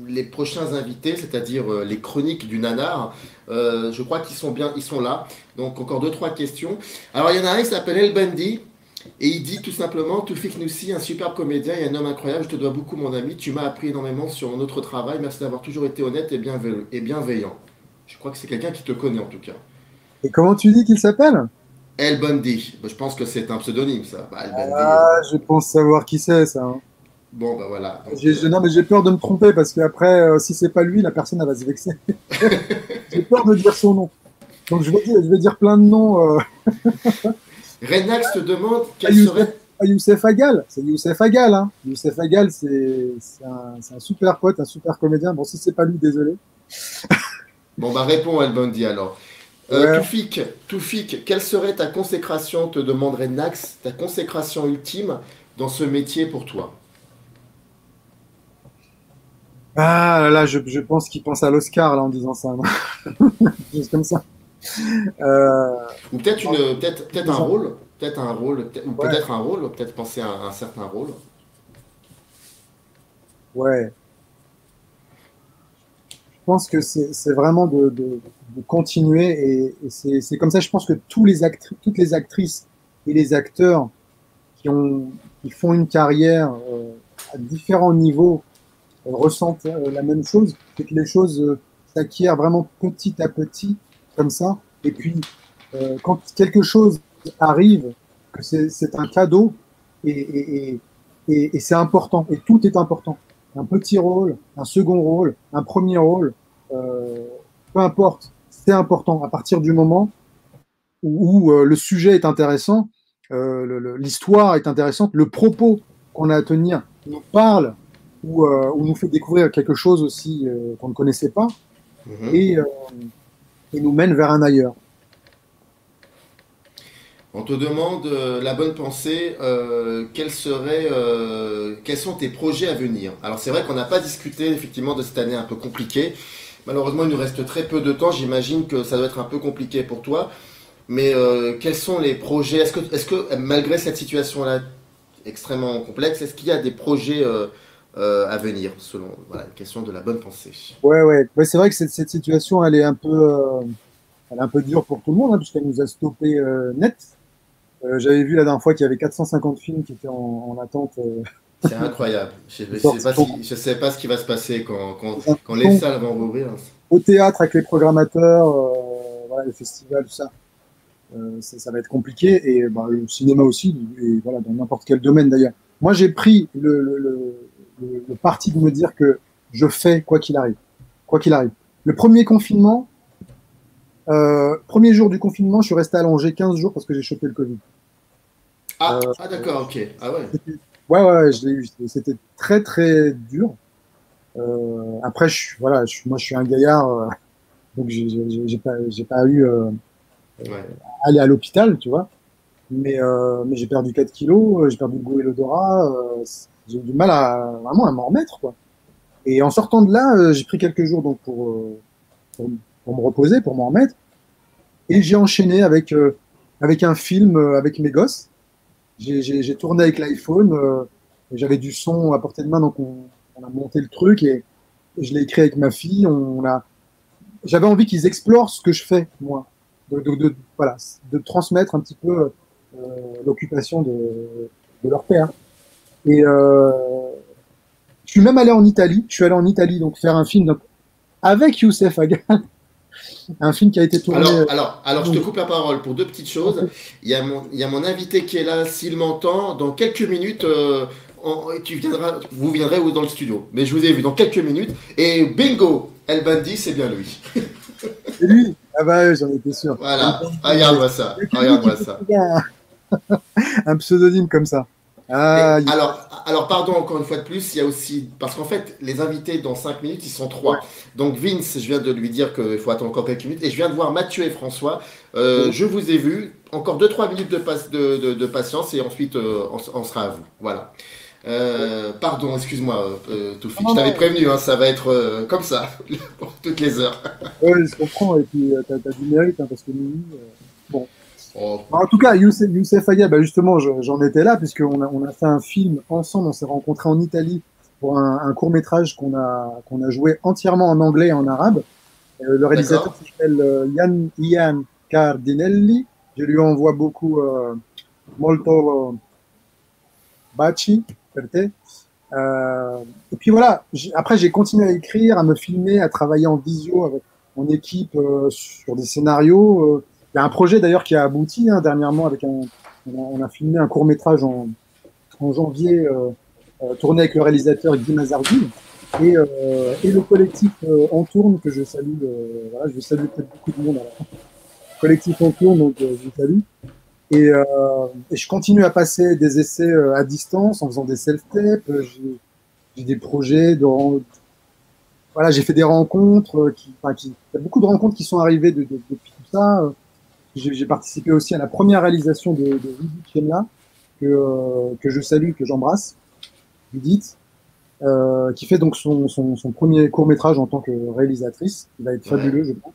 Speaker 2: les prochains invités, c'est-à-dire les chroniques du nanar, je crois qu'ils sont bien, ils sont là. Donc encore deux, trois questions. Alors il y en a un, il s'appelle El Bandi et il dit tout simplement, Toufik Noussi, un superbe comédien et un homme incroyable, je te dois beaucoup mon ami, tu m'as appris énormément sur notre travail, merci d'avoir toujours été honnête et bienveillant. Je crois que c'est quelqu'un qui te connaît en tout cas.
Speaker 3: Et comment tu dis qu'il s'appelle?
Speaker 2: El Bundy, je pense que c'est un pseudonyme ça. Bah, El Bundy.
Speaker 3: Ah, je pense savoir qui c'est, ça. Hein.
Speaker 2: Bon, bah voilà. Donc,
Speaker 3: Non, mais j'ai peur de me tromper parce qu'après, si c'est pas lui, la personne elle va se vexer. J'ai peur de dire son nom. Donc je vais dire plein de noms.
Speaker 2: Renax te demande quel serait.
Speaker 3: Youssef Agal, c'est Youssef Agal. Hein. Youssef Agal, c'est un super pote, un super comédien. Bon, si c'est pas lui, désolé.
Speaker 2: Bon, bah réponds El Bundy alors.
Speaker 3: Ouais.
Speaker 2: Toufik, quelle serait ta consécration, te demande Renax, ta consécration ultime dans ce métier pour toi?
Speaker 3: Ah là, je pense qu'il pense à l'Oscar là en disant ça. Juste comme ça. Euh,
Speaker 2: Ou peut-être peut-être un rôle, ou
Speaker 3: ouais,
Speaker 2: peut-être un rôle, peut-être penser à un certain rôle.
Speaker 3: ouais. Je pense que c'est vraiment de continuer et c'est comme ça. Je pense que toutes les actrices et les acteurs qui font une carrière à différents niveaux ressentent la même chose, c'est que les choses s'acquièrent vraiment petit à petit, comme ça. Et puis, quand quelque chose arrive, que c'est un cadeau, et, et, et c'est important, et tout est important. Un petit rôle, un second rôle, un premier rôle, euh, peu importe, c'est important. À partir du moment où le sujet est intéressant, l'histoire est intéressante, le propos qu'on a à tenir nous parle ou nous fait découvrir quelque chose aussi qu'on ne connaissait pas
Speaker 2: Mhm.
Speaker 3: et, euh, et nous mène vers un ailleurs.
Speaker 2: On te demande la bonne pensée, quels sont tes projets à venir? Alors c'est vrai qu'on n'a pas discuté effectivement de cette année un peu compliquée. Malheureusement, il nous reste très peu de temps. J'imagine que ça doit être un peu compliqué pour toi. Mais quels sont les projets? Est-ce que malgré cette situation-là extrêmement complexe, est-ce qu'il y a des projets à venir selon voilà, une question de la bonne pensée?
Speaker 3: Ouais, c'est vrai que cette situation, elle est un peu dure pour tout le monde, hein, puisqu'elle nous a stoppé net. J'avais vu la dernière fois qu'il y avait 450 films qui étaient en attente.
Speaker 2: C'est incroyable.
Speaker 3: De sortie.
Speaker 2: Je sais pas ce qui va se passer quand les
Speaker 3: Donc,
Speaker 2: salles vont rouvrir.
Speaker 3: au théâtre, avec les programmateurs, voilà, les festivals, tout ça, ça va être compliqué. Et bah, le cinéma aussi, et voilà, dans n'importe quel domaine d'ailleurs. Moi, j'ai pris le parti de me dire que je fais quoi qu'il arrive. Quoi qu'il arrive. Le premier confinement, premier jour du confinement, je suis resté allongé 15 jours parce que j'ai chopé le Covid.
Speaker 2: Ah d'accord, ok. Ah ouais.
Speaker 3: Ouais, je l'ai eu. C'était très dur. Après, moi, je suis un gaillard. Donc, j'ai pas eu
Speaker 2: Ouais.
Speaker 3: à aller à l'hôpital, tu vois. Mais j'ai perdu 4 kilos, j'ai perdu le goût et l'odorat. J'ai eu du mal à vraiment à m'en remettre, quoi. Et en sortant de là, j'ai pris quelques jours donc pour, pour me reposer, pour m'en remettre. Et j'ai enchaîné avec un film avec mes gosses. J'ai tourné avec l'iPhone. J'avais du son à portée de main, donc on a monté le truc et je l'ai écrit avec ma fille. J'avais envie qu'ils explorent ce que je fais, moi. Voilà, de transmettre un petit peu l'occupation de leur père. Et je suis même allé en Italie. Je suis allé en Italie donc faire un film donc, avec Youssef Aga, un film qui a été tourné.
Speaker 2: Alors, je te coupe la parole pour deux petites choses. Il y a mon invité qui est là, s'il m'entend. Dans quelques minutes, vous viendrez dans le studio. Mais je vous ai vu dans quelques minutes. Et bingo, El Bandi, c'est bien lui.
Speaker 3: C'est lui. Ah bah j'en étais sûr.
Speaker 2: Voilà, regarde-moi ça. Regarde-moi ça.
Speaker 3: Un pseudonyme comme ça. Ah,
Speaker 2: Alors, pardon encore une fois de plus, il y a aussi, parce qu'en fait, les invités dans 5 minutes, ils sont
Speaker 3: ouais.
Speaker 2: 3. Donc Vince, je viens de lui dire qu'il faut attendre encore quelques minutes, et je viens de voir Mathieu et François. Je vous ai vu, encore 2-3 minutes de patience, et ensuite on sera à vous. Voilà. Pardon, excuse-moi, Toufi, je
Speaker 3: Non,
Speaker 2: t'avais
Speaker 3: non,
Speaker 2: prévenu, hein, ça va être comme ça, pour toutes les heures.
Speaker 3: ouais, je comprends. Et puis, t'as du mérite, hein, parce que Mimi, bon.
Speaker 2: Oh,
Speaker 3: En tout cas, Youssef Aya, bah justement, j'en étais là, on a fait un film ensemble. On s'est rencontrés en Italie pour un court-métrage qu'on a joué entièrement en anglais et en arabe. Le réalisateur
Speaker 2: d'accord.
Speaker 3: s'appelle Ian Cardinelli. Je lui envoie beaucoup molto baci per te. Et puis voilà, après j'ai continué à écrire, à me filmer, à travailler en visio avec mon équipe sur des scénarios. Il y a un projet d'ailleurs qui a abouti hein, dernièrement on a filmé un court métrage en janvier tourné avec le réalisateur Guy Mazarguil et le collectif En Tourne que je salue. Voilà, je vais saluer peut-être beaucoup de monde. Alors. Collectif En Tourne, donc je vous salue. Et je continue à passer des essais à distance en faisant des self-tapes. J'ai des projets voilà, j'ai fait des rencontres il y a beaucoup de rencontres qui sont arrivées depuis tout ça. J'ai participé aussi à la première réalisation de Judith Chemla que je salue, que j'embrasse, Judith, qui fait donc son premier court-métrage en tant que réalisatrice. Il va être
Speaker 2: Ouais,
Speaker 3: fabuleux, je pense.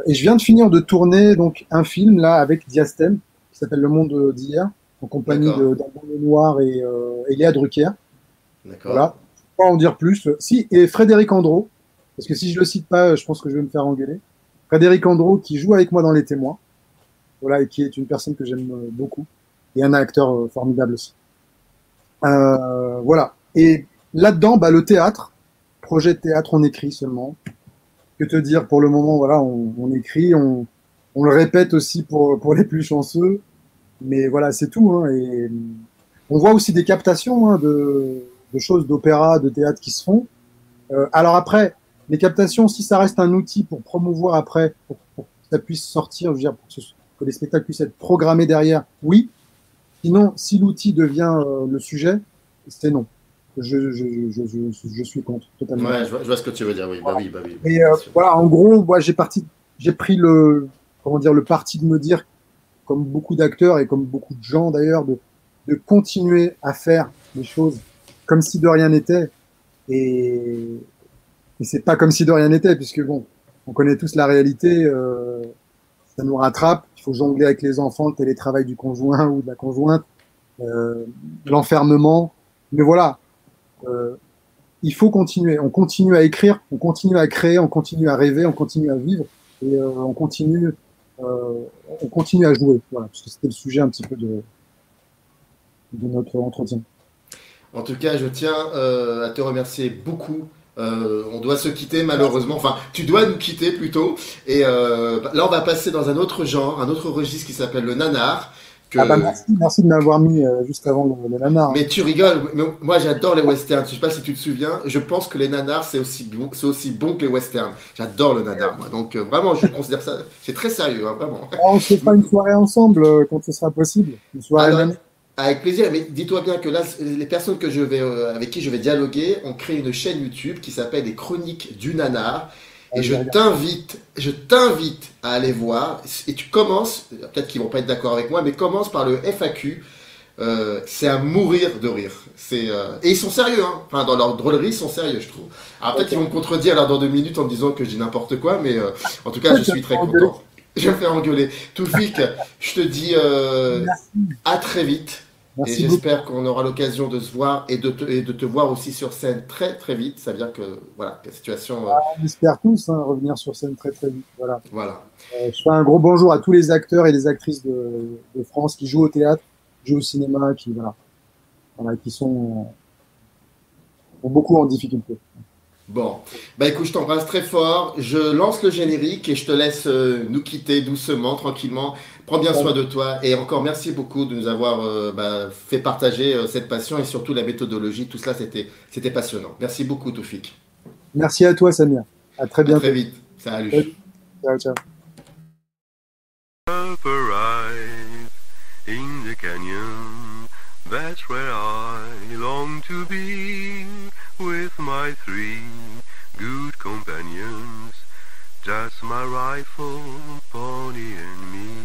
Speaker 3: Et je viens de finir de tourner donc un film là avec Diastème qui s'appelle Le Monde d'hier en compagnie
Speaker 2: d'accord,
Speaker 3: d'Arnaud Lenoir et Léa Drucker.
Speaker 2: d'accord.
Speaker 3: Voilà. Je ne peux pas en dire plus. Si, et Frédéric Andro, parce que si je le cite pas, je pense que je vais me faire engueuler. Frédéric Andro qui joue avec moi dans Les Témoins, voilà, et qui est une personne que j'aime beaucoup et un acteur formidable aussi. Voilà. Et là-dedans, bah, le théâtre, projet de théâtre, on écrit seulement. Que te dire pour le moment, voilà, on écrit, on le répète aussi pour les plus chanceux, mais voilà, c'est tout. Hein, et on voit aussi des captations hein, de choses d'opéra, de théâtre qui se font. Alors après, les captations, si ça reste un outil pour promouvoir après, pour que ça puisse sortir, je veux dire, que les spectacles puissent être programmés derrière, oui. Sinon, si l'outil devient le sujet, c'est non. Je suis contre, totalement.
Speaker 2: Ouais, je vois ce que tu veux dire, oui, bah oui,
Speaker 3: Et
Speaker 2: bien sûr.
Speaker 3: voilà, en gros, moi, j'ai pris comment dire, le parti de me dire, comme beaucoup d'acteurs et comme beaucoup de gens d'ailleurs, de continuer à faire les choses comme si de rien n'était. Et, et c'est pas comme si de rien n'était, puisque bon, on connaît tous la réalité, ça nous rattrape. Il faut jongler avec les enfants, le télétravail du conjoint ou de la conjointe, euh, l'enfermement. Mais voilà, euh, il faut continuer. On continue à écrire, on continue à créer, on continue à rêver, on continue à vivre et euh, on continue à jouer. Voilà, parce que c'était le sujet un petit peu de notre entretien.
Speaker 2: En tout cas, je tiens à te remercier beaucoup. On doit se quitter
Speaker 3: Merci.
Speaker 2: malheureusement. Enfin, tu dois nous quitter plutôt. Et là, on va passer dans un autre genre, un autre registre qui s'appelle le nanar.
Speaker 3: Ah bah
Speaker 2: Que...
Speaker 3: merci de m'avoir mis juste avant le nanar. Hein.
Speaker 2: Mais tu rigoles. Mais moi, j'adore les westerns. Je sais pas si tu te souviens. Je pense que les nanars, c'est aussi bon que les westerns. J'adore le nanar, moi. Donc vraiment, je considère ça. C'est très sérieux, hein, vraiment.
Speaker 3: On se fera une soirée ensemble quand ce sera possible. Une soirée
Speaker 2: Alors,
Speaker 3: même.
Speaker 2: avec plaisir, mais dis-toi bien que là, les personnes avec qui je vais dialoguer ont créé une chaîne YouTube qui s'appelle Les Chroniques du Nanar. Et je t'invite à aller voir. Et tu commences, peut-être qu'ils vont pas être d'accord avec moi, mais commence par le FAQ. C'est à mourir de rire. Et ils sont sérieux, hein. Enfin, dans leur drôlerie, ils sont sérieux, je trouve. Alors peut-être qu'ils vont me contredire là dans 2 minutes en me disant que je dis n'importe quoi, mais en tout cas, je suis très content. Je vais me faire engueuler. Toufik, je te dis à très vite.
Speaker 3: Merci
Speaker 2: Et j'espère qu'on aura l'occasion de se voir et de te voir aussi sur scène très très vite. Ça veut dire que voilà, la situation.
Speaker 3: On espère tous revenir sur scène très très vite. Voilà.
Speaker 2: Voilà.
Speaker 3: Je fais un gros bonjour à tous les acteurs et les actrices de France qui jouent au théâtre, qui jouent au cinéma, qui sont beaucoup en difficulté.
Speaker 2: Bon, bah écoute, je t'embrasse très fort. Je lance le générique et je te laisse nous quitter doucement, tranquillement. Prends bien soin de toi et encore merci beaucoup de nous avoir fait partager cette passion et surtout la méthodologie. Tout cela, c'était passionnant. Merci beaucoup, Toufik.
Speaker 3: Merci à toi, Samir. À très bientôt.
Speaker 2: À très vite. Salut.
Speaker 3: Ciao, ciao.
Speaker 1: Up arrive in the canyon, that's where I long to be, with my 3 good companions, just my rifle, pony and me.